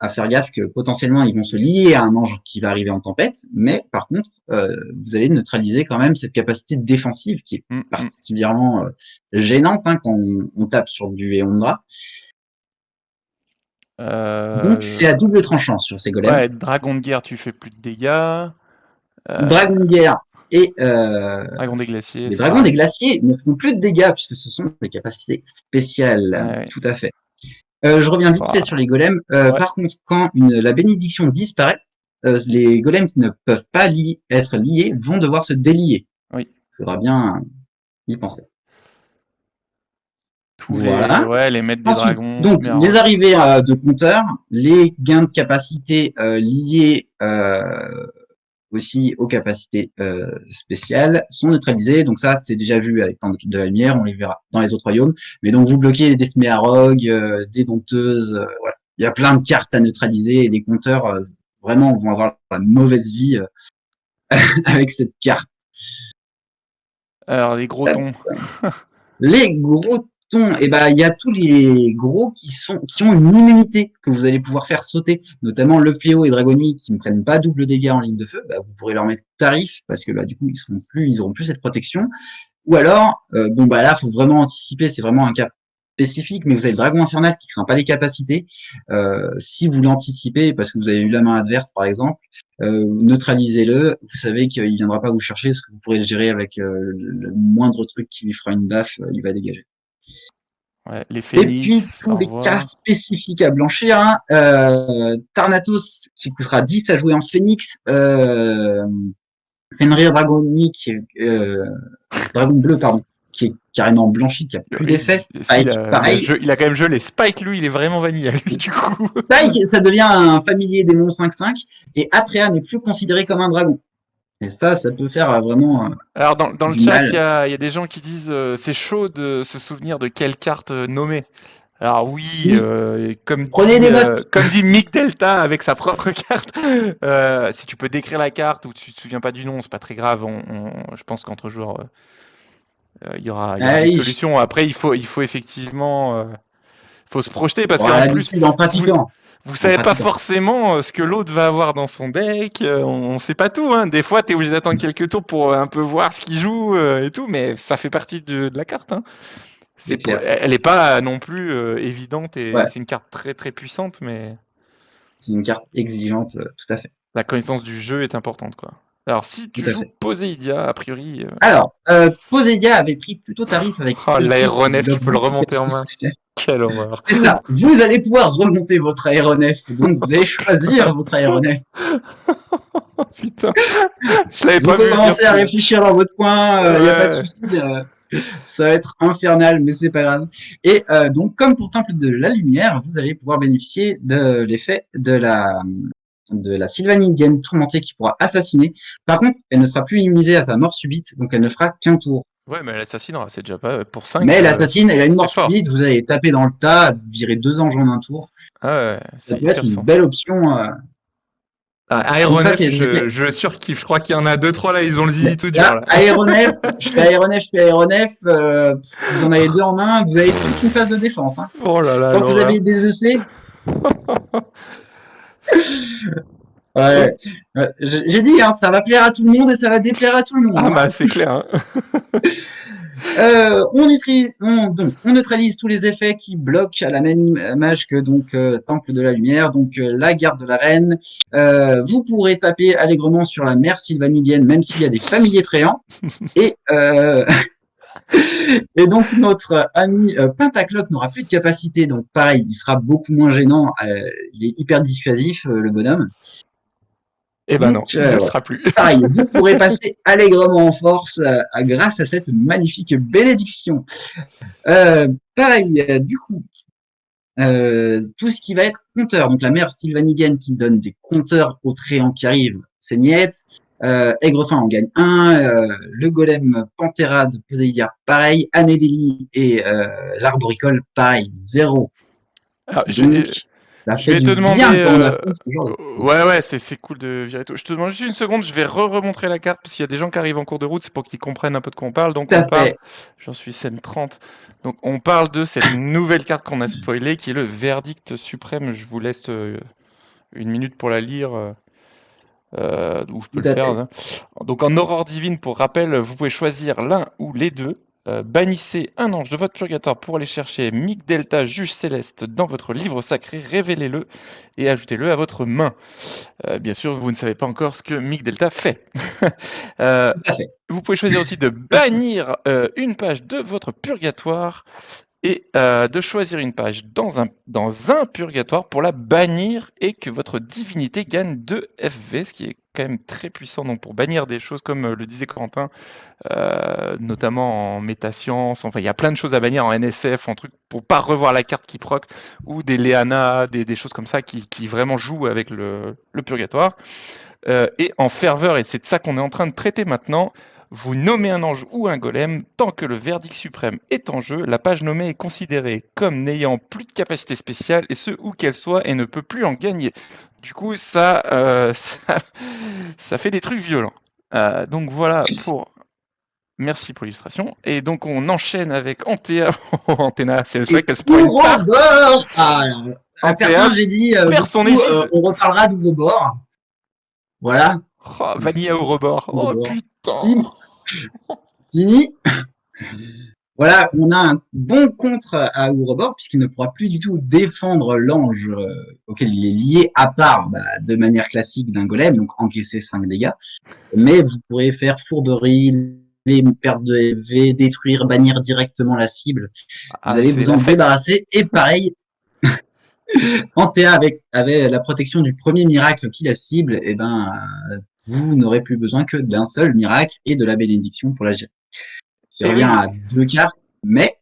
faire gaffe que potentiellement ils vont se lier à un ange qui va arriver en tempête, mais par contre, vous allez neutraliser quand même cette capacité défensive qui est particulièrement gênante quand on tape sur du Eondra. Donc c'est à double tranchant sur ces golems. Ouais, dragon de guerre, tu fais plus de dégâts. Dragon de guerre et dragon des glaciers. Les dragons des glaciers ne font plus de dégâts puisque ce sont des capacités spéciales. Tout à fait. Je reviens vite fait sur les golems. Par contre, quand la bénédiction disparaît, les golems qui ne peuvent pas être liés vont devoir se délier. Oui. Il faudra bien y penser. Les maîtres des dragons. Donc, les arrivées de compteurs, les gains de capacité liés aussi aux capacités spéciales sont neutralisés. Donc ça, c'est déjà vu avec Temple de la Lumière, on les verra dans les autres royaumes. Mais donc, vous bloquez des Sméarogs, des Dompteuses, voilà. Il y a plein de cartes à neutraliser et des compteurs, vraiment, vont avoir la mauvaise vie avec cette carte. Alors, les gros tons. Les gros tons, il y a tous les gros qui ont une immunité que vous allez pouvoir faire sauter, notamment le fléau et Dragonnuit qui ne prennent pas double dégâts en ligne de feu. Vous pourrez leur mettre tarif parce que du coup ils auront plus cette protection. Ou alors, là, faut vraiment anticiper, c'est vraiment un cas spécifique, mais vous avez le dragon infernal qui craint pas les capacités. Si vous l'anticipez parce que vous avez eu la main adverse par exemple, neutralisez-le. Vous savez qu'il viendra pas vous chercher parce que vous pourrez le gérer avec le moindre truc qui lui fera une baffe, il va dégager. Ouais, les Et puis, phénix, tous au les revoir. cartes spécifiques à blanchir, hein, Tarnatos, qui coûtera 10 à jouer en Phoenix, Fenrir Dragonique, Dragon Bleu, pardon, qui est carrément blanchi, qui a plus d'effet. Si, Spike, pareil. il a quand même gelé. Spike, lui, il est vraiment vanilla, lui, du coup. Spike, ça devient un familier démon 5/5, et Atrea n'est plus considéré comme un dragon. Et ça peut faire vraiment Alors, dans le du chat, mal. il y a des gens qui disent c'est chaud de se souvenir de quelle carte nommer. Alors oui, Oui, comme prenez dit, des notes. comme dit Mick Delta avec sa propre carte, si tu peux décrire la carte ou tu te souviens pas du nom, c'est pas très grave. Je pense qu'entre joueurs, il y aura des Allez, solutions. Après, il faut effectivement, faut se projeter parce on aura qu'en plus, l'habitude en vous, pratiquant. vous En savez pas pratiquant. forcément ce que l'autre va avoir dans son deck. On sait pas tout. Hein. Des fois, tu es obligé d'attendre quelques tours pour un peu voir ce qu'il joue et tout, mais ça fait partie de la carte. Hein. C'est clair. Elle est pas non plus évidente et Ouais, c'est une carte très très puissante, mais c'est une carte exigeante, tout à fait. la connaissance du jeu est importante, quoi. Alors, si Tout tu à joues fait. Poséidia, a priori. Alors, Posédia avait pris plutôt tarif avec Oh, Ulti qui l'aéronef, tu bloque peux le beaucoup de remonter en main. PSC. Quelle horreur. C'est ça. Vous allez pouvoir remonter votre aéronef. Donc, vous allez choisir votre aéronef. Putain, je l'avais Vous pas vu venir commencez à celui-là. réfléchir dans votre coin. Il n'y a pas de Ouais. souci. Ça va être infernal, mais c'est pas grave. Et donc, comme pour Temple de la Lumière, vous allez pouvoir bénéficier de l'effet de la Sylvanidienne tourmentée qui pourra assassiner. Par contre, elle ne sera plus immunisée à sa mort subite, donc elle ne fera qu'un tour. Ouais, mais l'assassin, c'est déjà pas. Pour 5, Mais elle assassine, elle a une c'est mort fort. subite, vous allez taper dans le tas, vous virez 2 anges en un tour. Ah ouais, Ça c'est peut être hyper une puissant. belle option. Ah, Donc ça, aéronef, c'est l'effet. je surkiffe. Je crois qu'il y en a 2-3 là, ils ont le zizi tout dur Là, là. aéronef, je fais aéronef, vous en avez 2 en main, vous avez toute une phase de défense. Hein. Oh là là, Tant que vous l'horreur. avez des EC, Ok. ouais. J'ai dit, hein, ça va plaire à tout le monde et ça va déplaire à tout le monde. Ah Hein. bah c'est clair. Hein. On neutralise tous les effets qui bloquent à la même image que donc Temple de la Lumière, donc la garde de la reine. Vous pourrez taper allègrement sur la mère sylvanidienne, même s'il y a des familiers tréants. Et, et donc notre ami Pentacloc n'aura plus de capacité, donc pareil, il sera beaucoup moins gênant. Il est hyper dissuasif, le bonhomme. Eh ben non, Donc, il ne le ouais. sera plus. Pareil, vous pourrez passer allègrement en force grâce à cette magnifique bénédiction. Pareil, du coup, tout ce qui va être compteur, donc la mère sylvanidienne qui donne des compteurs aux tréants qui arrivent, c'est niette. Aigrefin en gagne 1. Le golem Panthera de Poséidia, pareil. Anédélie et l'arboricole, pareil, 0. Alors, Donc, ça je fait vais te du demander. bien quand on affronte ce genre de choses. Ouais, c'est cool de virer tout. Je te demande juste une seconde, je vais remontrer la carte parce qu'il y a des gens qui arrivent en cours de route, c'est pour qu'ils comprennent un peu de quoi on parle. Donc Tout on à parle, fait. j'en suis scène 30. Donc on parle de cette nouvelle carte qu'on a spoilée qui est le verdict suprême. Je vous laisse une minute pour la lire. Ou je peux Tout le à faire. fait. Hein. Donc en aurore divine, pour rappel, vous pouvez choisir l'un ou les deux. Bannissez un ange de votre purgatoire pour aller chercher Mick Delta, juge céleste, dans votre livre sacré, révélez-le et ajoutez-le à votre main. Bien sûr, vous ne savez pas encore ce que Mick Delta fait. Tout à fait. Vous pouvez choisir aussi de bannir une page de votre purgatoire et de choisir une page dans un purgatoire pour la bannir et que votre divinité gagne 2 FV, ce qui est quand même très puissant donc pour bannir des choses comme le disait Corentin, notamment en métascience, enfin il y a plein de choses à bannir en NSF, en truc pour pas revoir la carte qui proc, ou des Léana, des choses comme ça qui vraiment jouent avec le purgatoire. Et en ferveur, et c'est de ça qu'on est en train de traiter maintenant, vous nommez un ange ou un golem, tant que le verdict suprême est en jeu, la page nommée est considérée comme n'ayant plus de capacité spéciale, et ce où qu'elle soit, et ne peut plus en gagner. Du coup, ça fait des trucs violents. Donc voilà pour... Merci pour l'illustration. Et donc on enchaîne avec Antea. Anténa, c'est vrai Et qu'elle spoil pas. Ouroboros, à Antea certains, j'ai dit, perd du son coup, égide. on reparlera d'Ouroboros. Voilà. Oh, Vanilla au rebord. Oh Ouroboros. putain. Fini. Voilà, on a un bon contre à Ouroboros, puisqu'il ne pourra plus du tout défendre l'ange auquel il est lié, à part de manière classique d'un golem, donc encaisser 5 dégâts. Mais vous pourrez faire fourberie, perdre de EV, détruire, bannir directement la cible. Ah, Vous allez c'est vous en l'enfer. débarrasser. Et pareil, Antea avait la protection du premier miracle qui la cible, et vous n'aurez plus besoin que d'un seul miracle et de la bénédiction pour la gérer. Ça Et revient oui, à 2 cartes, mais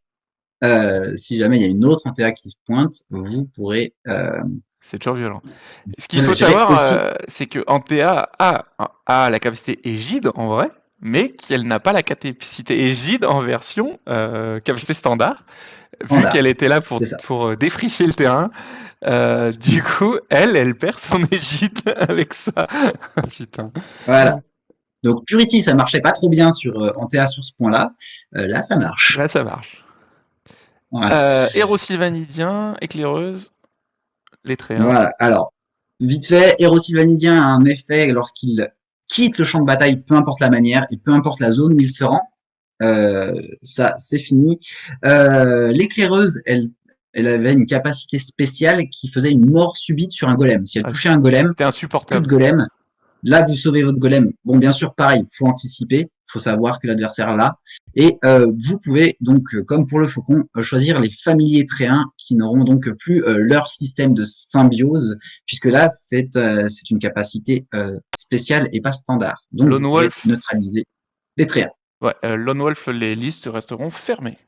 si jamais il y a une autre Antea qui se pointe, vous pourrez c'est toujours violent. Ce qu'il la faut gérer savoir, aussi. c'est que Antea a la capacité Égide en vrai, mais qu'elle n'a pas la capacité Égide en version capacité standard, vu Standard, qu'elle était là c'est ça. pour défricher le terrain. Du coup, elle perd son Égide avec ça. Putain. Voilà. Donc Purity, ça marchait pas trop bien sur Antea sur ce point-là. Là, ça marche. Là, ça marche. Voilà. Héros sylvanidien, éclaireuse, les traits. Voilà. Alors, vite fait, Héros Sylvanidien a un effet lorsqu'il quitte le champ de bataille, peu importe la manière et peu importe la zone où il se rend. Ça, c'est fini. L'éclaireuse, elle avait une capacité spéciale qui faisait une mort subite sur un golem. Si elle Ah, touchait un golem, c'était plus de insupportable. golem. Là, vous sauvez votre golem. Bon, bien sûr, pareil, faut anticiper, faut savoir que l'adversaire l'a. Et vous pouvez donc, comme pour le faucon, choisir les familiers tréins qui n'auront donc plus leur système de symbiose, puisque là, c'est une capacité spéciale et pas standard. Donc, Lone vous pourrez Wolf. neutraliser les tréins. Ouais, Lone Wolf, les listes resteront fermées.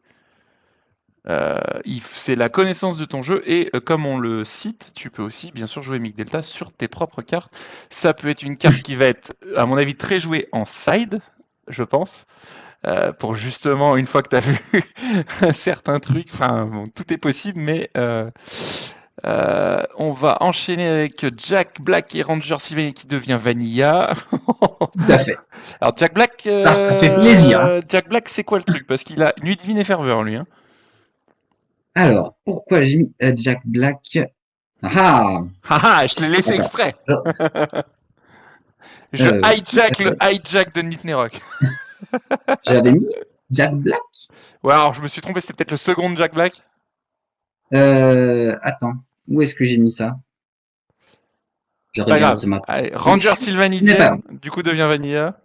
C'est la connaissance de ton jeu et comme on le cite, tu peux aussi bien sûr jouer Mick Delta sur tes propres cartes. Ça peut être une carte qui va être, à mon avis, très jouée en side, je pense, pour justement, une fois que tu as vu certains trucs, enfin, bon, tout est possible, mais on va enchaîner avec Jack Black et Ranger Sylvain qui devient Vanilla. Tout à fait. Alors Jack Black, Ça fait plaisir. Hein. Jack Black, c'est quoi le truc? Parce qu'il a Nuit Divine et Ferveur, lui. Hein. Alors, pourquoi j'ai mis Jack Black? Ah, Haha, je l'ai laissé attends. exprès. Tout Hijack à le fait. hijack de Nitnerok. J'avais mis Jack Black. Ouais, alors je me suis trompé, c'était peut-être le second Jack Black. Attends, où est-ce que j'ai mis ça? Je C'est pas regarde grave. sur ma. Allez, Ranger Ce n'est pas Sylvanidienne, du coup devient Vanilla.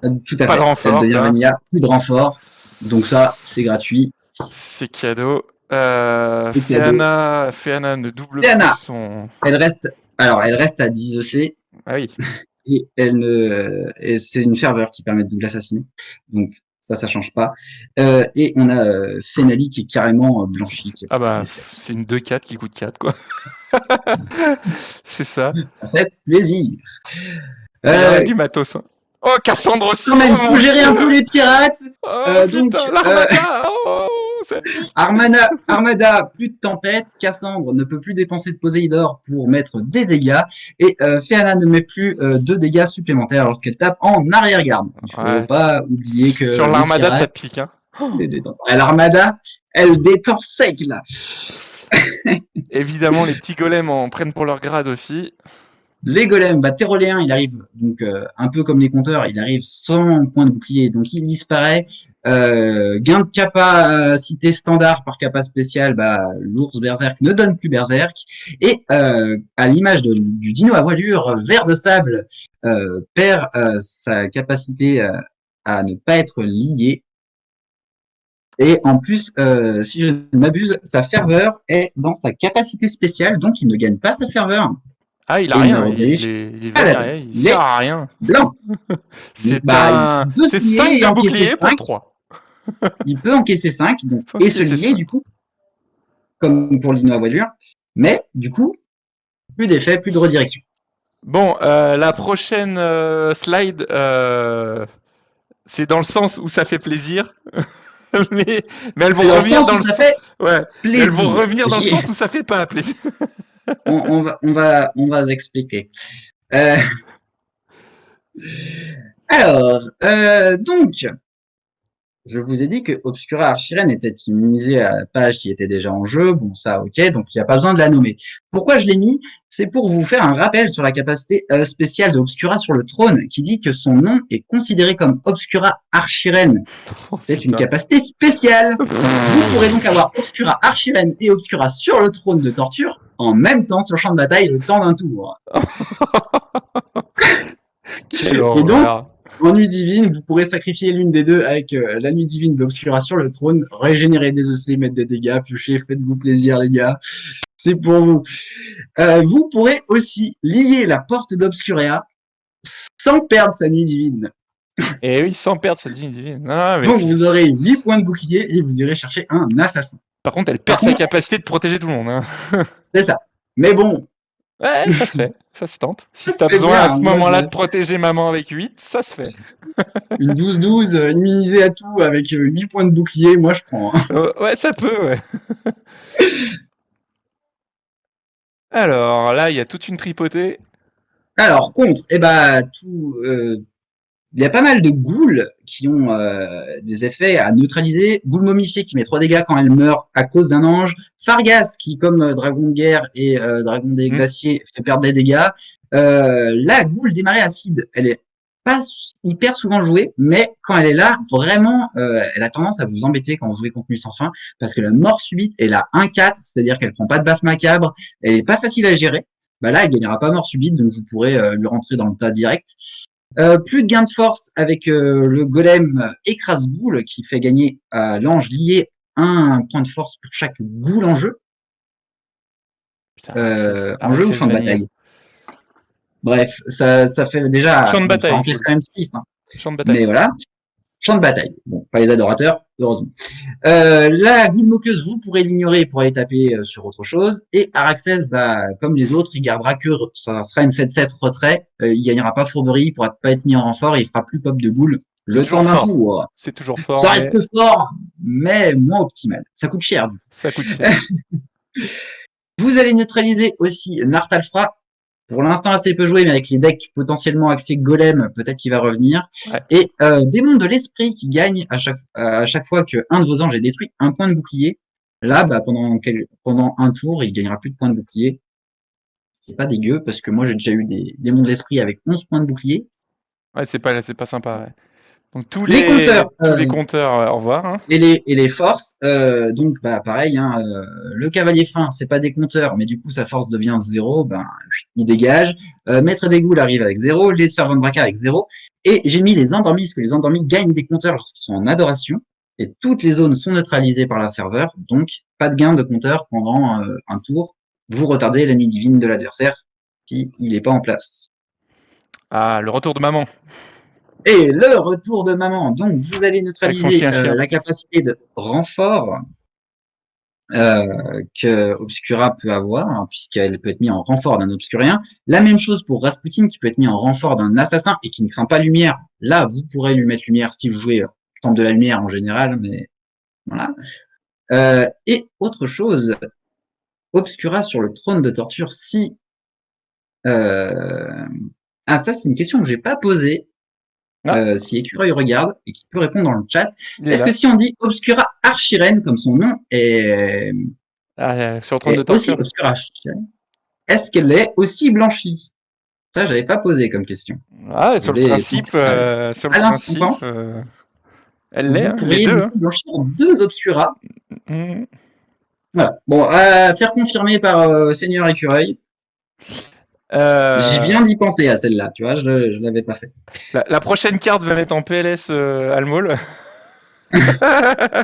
tout à Pas de fait. Elle renfort, devient quoi. Vanilla, plus de renfort. Donc ça, c'est gratuit. C'est cadeau. C'est cadeau. Féana ne double plus Diana, son. elle reste. Alors, elle reste à 10 EC Ah oui. et et c'est une ferveur qui permet de double assassiner. Donc ça change pas. Et on a Fenali qui est carrément blanchi. Qui Ah bah, effet. c'est une 2-4 qui coûte 4, quoi. C'est ça. Ça fait plaisir. Il y en a du matos. Hein. Oh, Cassandre aussi. Quand même, Oh, faut gérer un peu les pirates. Oh Donc, putain, l'Armada. Oh, ça pique. Armada, plus de tempête. Cassandre ne peut plus dépenser de Poséidor pour mettre des dégâts. Et Féana ne met plus de dégâts supplémentaires lorsqu'elle tape en arrière-garde. Il faut Ouais. pas oublier que Sur les l'Armada, pirates, ça te pique. Hein. l'Armada, elle détend sec là. Évidemment, les petits golems en prennent pour leur grade aussi. Les golems, Terroléen, il arrive donc un peu comme les compteurs, il arrive sans point de bouclier, donc il disparaît. Gain de capacité standard par capa spécial, l'ours berserk ne donne plus berserk. Et à l'image du dino à voilure, ver de sable perd sa capacité à ne pas être lié. Et en plus, si je ne m'abuse, sa ferveur est dans sa capacité spéciale, donc il ne gagne pas sa ferveur. Ah, il a Et rien, il redirige il est à la vénère, tête. il Il est sert à rien. blanc. C'est Il peut c'est se lier 5 et de encaisser bouclier pour 5. 3. Il peut encaisser 5 donc, Faut et se encaisser lier 5. du coup, comme pour le dino à voilure. Mais du coup, plus d'effet, plus de redirection. Bon, la prochaine slide, c'est dans le sens où ça fait plaisir. mais elles vont revenir dans le sens. Ouais. Mais elles vont revenir dans le sens où ça fait pas plaisir. on va expliquer. Alors, donc, je vous ai dit que Obscura Archiren était immunisé à la page qui était déjà en jeu. Bon, ça, ok, donc il n'y a pas besoin de la nommer. Pourquoi je l'ai mis? C'est pour vous faire un rappel sur la capacité spéciale d'Obscura sur le trône, qui dit que son nom est considéré comme Obscura Archiren. C'est une capacité spéciale. Vous pourrez donc avoir Obscura Archiren et Obscura sur le trône de torture en même temps sur le champ de bataille le temps d'un tour. Quelle horreur. En nuit divine, vous pourrez sacrifier l'une des deux avec la nuit divine d'Obscura sur le trône, régénérer des EC, mettre des dégâts, piocher, faites-vous plaisir les gars, c'est pour vous. Vous pourrez aussi lier la porte d'Obscuria sans perdre sa nuit divine. Et oui, sans perdre sa nuit divine. Non, mais Donc vous aurez 8 points de bouclier et vous irez chercher un assassin. par contre, elle perd sa capacité de protéger tout le monde. Hein. C'est ça. Mais bon. Ouais, ça se fait, ça se tente. Si Ça se t'as fait besoin bien, à ce moi, moment-là je- de protéger maman avec 8, ça se fait. Une 12-12 immunisée à tout avec 8 points de bouclier, moi je prends. Hein. Ouais, ça peut, ouais. Alors là, il y a toute une tripotée. Alors, contre, eh ben, il y a pas mal de ghouls qui ont des effets à neutraliser. Ghoul momifié qui met 3 dégâts quand elle meurt à cause d'un ange. Fargas qui, comme Dragon de guerre et Dragon des glaciers, fait perdre des dégâts. La ghoul démarrée acide, elle est pas hyper souvent jouée, mais quand elle est là, vraiment, elle a tendance à vous embêter quand vous jouez contre Nuit sans fin, parce que la mort subite est la 1-4, c'est-à-dire qu'elle prend pas de baffe macabre, elle est pas facile à gérer. Bah là, elle gagnera pas mort subite, donc vous pourrez lui rentrer dans le tas direct. Plus de gain de force avec le golem écrase-ghoul qui fait gagner à l'ange lié un point de force pour chaque ghoul en jeu. Putain, En jeu ou champ de bataille. Bref, ça fait déjà. Champ de bon, bataille. ça remplace quand même 6. Hein. Champ de bataille. Mais voilà. Champ de bataille. Bon, pas les adorateurs, heureusement. La ghoul moqueuse, vous pourrez l'ignorer pour aller taper sur autre chose. Et Araxès, bah, comme les autres, il gardera que ça sera une 7-7 retrait. Il gagnera pas fourberie, il pourra pas être mis en renfort et il fera plus pop de ghoul. Le temps d'un tour. C'est toujours fort. Ça reste fort, mais moins optimal. Ça coûte cher, du coup. Ça coûte cher. Vous allez neutraliser aussi Nartalfra. Pour l'instant, assez peu joué, mais avec les decks potentiellement axés Golem, peut-être qu'il va revenir. Ouais. Et Démon de l'Esprit qui gagne à chaque fois qu'un de vos anges est détruit un point de bouclier. Là, bah, pendant un tour, il gagnera plus de points de bouclier. C'est pas dégueu, parce que moi, j'ai déjà eu des Démons de l'Esprit avec 11 points de bouclier. Ouais, c'est pas sympa. Ouais. Donc tous les compteurs, au revoir. Hein. Et les forces, donc bah pareil, hein, le cavalier fin, c'est pas des compteurs, mais du coup sa force devient 0, ben il dégage. Maître des ghouls arrive avec 0, les servants de braca avec 0, et j'ai mis les endormis, parce que les endormis gagnent des compteurs lorsqu'ils sont en adoration, et toutes les zones sont neutralisées par la ferveur, donc pas de gain de compteur pendant un tour. Vous retardez la nuit divine de l'adversaire si il n'est pas en place. Ah, le retour de maman. Et le retour de maman. Donc, vous allez neutraliser la capacité de renfort que Obscura peut avoir, hein, puisqu'elle peut être mise en renfort d'un Obscurien. La même chose pour Rasputin, qui peut être mis en renfort d'un assassin et qui ne craint pas lumière. Là, vous pourrez lui mettre lumière si vous jouez Temple de la lumière en général, mais voilà. Et autre chose, Obscura sur le trône de torture, si... Ah, ça, c'est une question que j'ai pas posée. Si Écureuil regarde et qui peut répondre dans le chat, est-ce que si on dit Obscura Archirène comme son nom est sur le trône de torture, aussi Obscura Archirène, est-ce qu'elle est aussi blanchie? Ça, j'avais pas posé comme question. Ah, sur le principe, elle l'est. Vous pourriez les deux, blanchir 2 Obscura. Voilà. Bon, faire confirmer par Seigneur Écureuil. Je viens d'y penser à celle-là, tu vois, je l'avais pas fait. La prochaine carte va mettre en PLS Almol.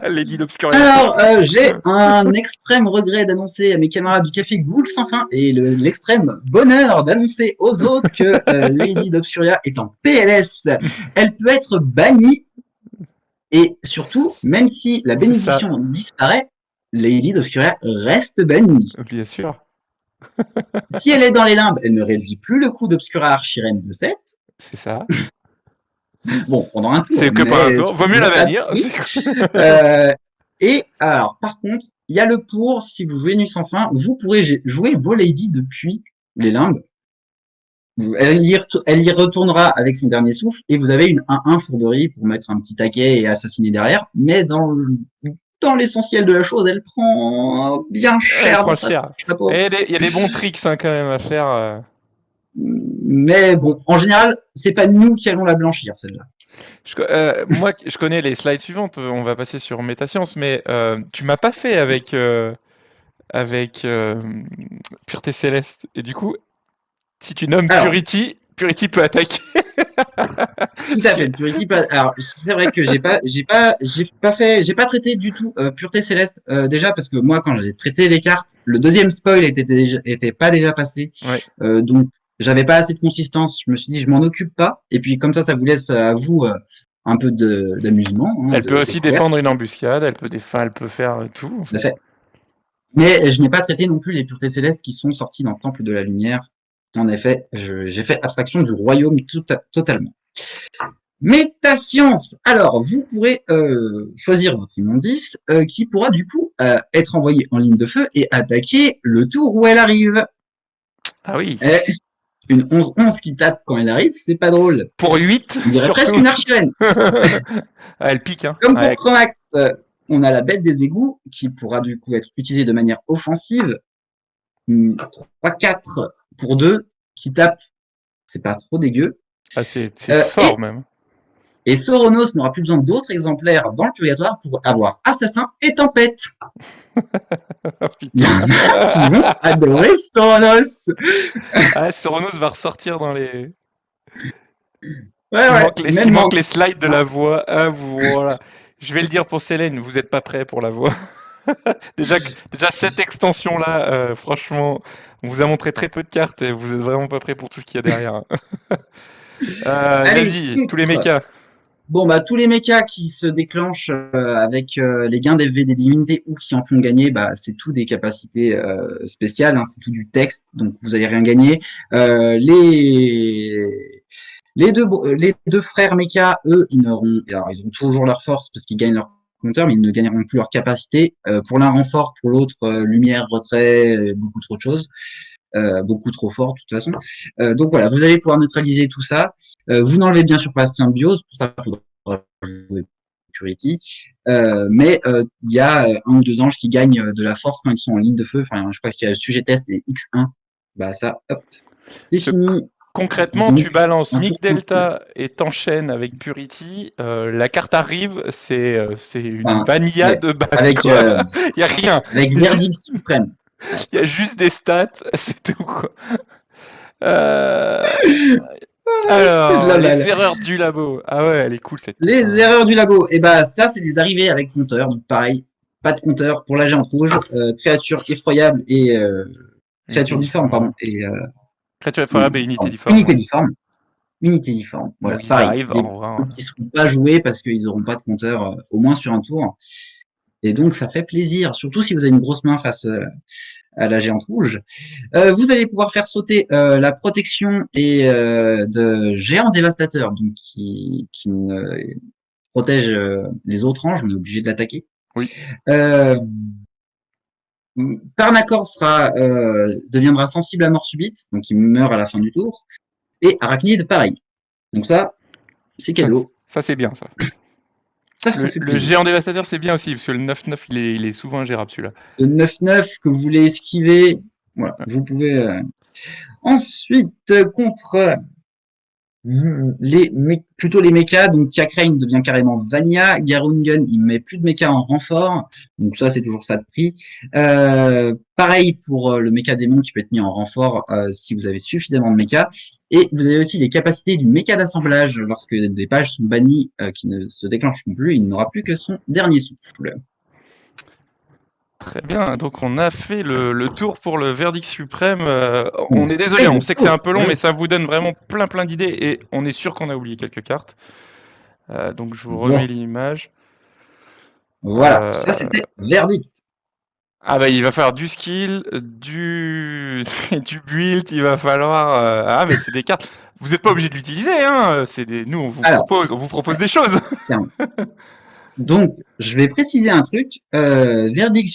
Lady d'Obscuria. Alors, j'ai un extrême regret d'annoncer à mes camarades du Café Ghoul sans fin et l'extrême bonheur d'annoncer aux autres que Lady d'Obscuria est en PLS. Elle peut être bannie et surtout, même si la bénédiction disparaît, Lady d'Obscuria reste bannie. Bien sûr. Si elle est dans les limbes, elle ne réduit plus le coût d'Obscura Archirène de 7. C'est ça. Bon, pendant un tour. C'est que pendant un tour. Vaut mieux la bannir. Et alors, par contre, il y a le pour, si vous jouez Nuit sans fin, vous pourrez jouer vos ladies depuis les limbes. Elle y retournera avec son dernier souffle et vous avez une 1-1 fourberie pour mettre un petit taquet et assassiner derrière. Mais dans l'essentiel de la chose, elle prend bien cher. Il y a des bons tricks quand même à faire. Mais bon, en général, c'est pas nous qui allons la blanchir, celle-là. Moi, je connais les slides suivantes. On va passer sur Métascience, mais tu m'as pas fait avec Pureté Céleste. Et du coup, si tu nommes Purity peut attaquer. Tout à fait. Purity. Alors, c'est vrai que j'ai pas traité du tout Pureté Céleste. Déjà parce que moi, quand j'ai traité les cartes, le deuxième spoil était pas déjà passé. Ouais. Donc, j'avais pas assez de consistance. Je me suis dit, je m'en occupe pas. Et puis, comme ça vous laisse à vous un peu d'amusement. Hein, Elle peut aussi découverte. défendre une embuscade, elle peut faire tout. En Tout à fait. fait. Mais je n'ai pas traité non plus les Puretés Célestes qui sont sorties dans le Temple de la Lumière. En effet, j'ai fait abstraction du royaume totalement. Métascience. Alors, vous pourrez choisir votre immondice qui pourra du coup être envoyé en ligne de feu et attaquer le tour où elle arrive. Ah oui. Et une 11-11 qui tape quand elle arrive, c'est pas drôle. Pour 8, On dirait surtout. presque une archivenne. Elle pique. Hein. Comme pour Chromax, on a la bête des égouts qui pourra du coup être utilisée de manière offensive. 3-4 pour 2 qui tape, c'est pas trop dégueu. Ah, c'est fort même. Et Soronos n'aura plus besoin d'autres exemplaires dans le purgatoire pour avoir Assassin et Tempête. Oh, Il y en a qui vont adorer Soronos. Ah, Soronos va ressortir dans les... Ouais, il manque les slides de la voix. Ah, voilà. Je vais le dire pour Célène, vous n'êtes pas prêts pour la voix. déjà cette extension-là, franchement, on vous a montré très peu de cartes et vous êtes vraiment pas prêts pour tout ce qu'il y a derrière. Vas-y, tous les mechas. Bon, bah, tous les mechas qui se déclenchent avec les gains d'FV des divinités ou qui en font gagner, bah, c'est tout des capacités spéciales, hein, c'est tout du texte, donc vous allez rien gagner. Les deux frères mechas, eux, ils auront toujours leur force parce qu'ils gagnent leur compteur, mais ils ne gagneront plus leur capacité. Pour l'un renfort, pour l'autre lumière, retrait, beaucoup trop de choses. Beaucoup trop fort de toute façon. Donc voilà, vous allez pouvoir neutraliser tout ça. Vous n'enlevez bien sûr pas Symbiose, pour ça il faudra jouer Purity. Mais il y a un ou deux anges qui gagnent de la force quand ils sont en ligne de feu. Enfin, je crois qu'il y a le sujet test et X1. Bah ça, hop, c'est fini. Concrètement, donc, tu balances Mic Delta et t'enchaînes avec Purity. La carte arrive, c'est une vanilla de base. Avec, il n'y a rien. Avec Verdict Suprême. Il y a juste des stats, c'est tout quoi. Alors, les erreurs du labo. Ah ouais, elle est cool cette. Les erreurs du labo. Et bah ça, c'est les arrivées avec compteur. Donc pareil, pas de compteur pour la géante rouge. Créature effroyable et créature difforme, pardon. Et créature effroyable et unité difforme. Unité difforme. Voilà. Donc, pareil. Arrivent, qui ne seront pas joués parce qu'ils n'auront pas de compteur au moins sur un tour. Et donc ça fait plaisir, surtout si vous avez une grosse main face à la géante rouge. Vous allez pouvoir faire sauter la protection et de géant dévastateur, donc qui ne protège les autres anges, on est obligé de l'attaquer. Oui. Parnacor deviendra sensible à mort subite, donc il meurt à la fin du tour. Et Arachnide, pareil. Donc ça, c'est cadeau. Ça c'est bien ça. Le géant dévastateur, c'est bien aussi, parce que le 9-9, il est souvent ingérable celui-là. Le 9-9 que vous voulez esquiver, voilà, vous pouvez. Ensuite, contre plutôt les mechas, donc Tiakrane devient carrément Vanilla, Garungen, il met plus de mechas en renfort, donc ça c'est toujours ça de prix. Pareil pour le mecha démon qui peut être mis en renfort si vous avez suffisamment de mechas. Et vous avez aussi les capacités du méca d'assemblage. Lorsque des pages sont bannies qui ne se déclencheront plus, il n'aura plus que son dernier souffle. Très bien, donc on a fait le tour pour le verdict suprême. On est désolé, on sait que c'est un peu long, mais ça vous donne vraiment plein d'idées et on est sûr qu'on a oublié quelques cartes. Donc je vous remets l'image. Voilà, ça c'était verdict. Ah bah il va falloir du skill, du build, il va falloir... Ah mais c'est des cartes, vous n'êtes pas obligé de l'utiliser, hein. Nous on vous propose des choses. Donc je vais préciser un truc, verdict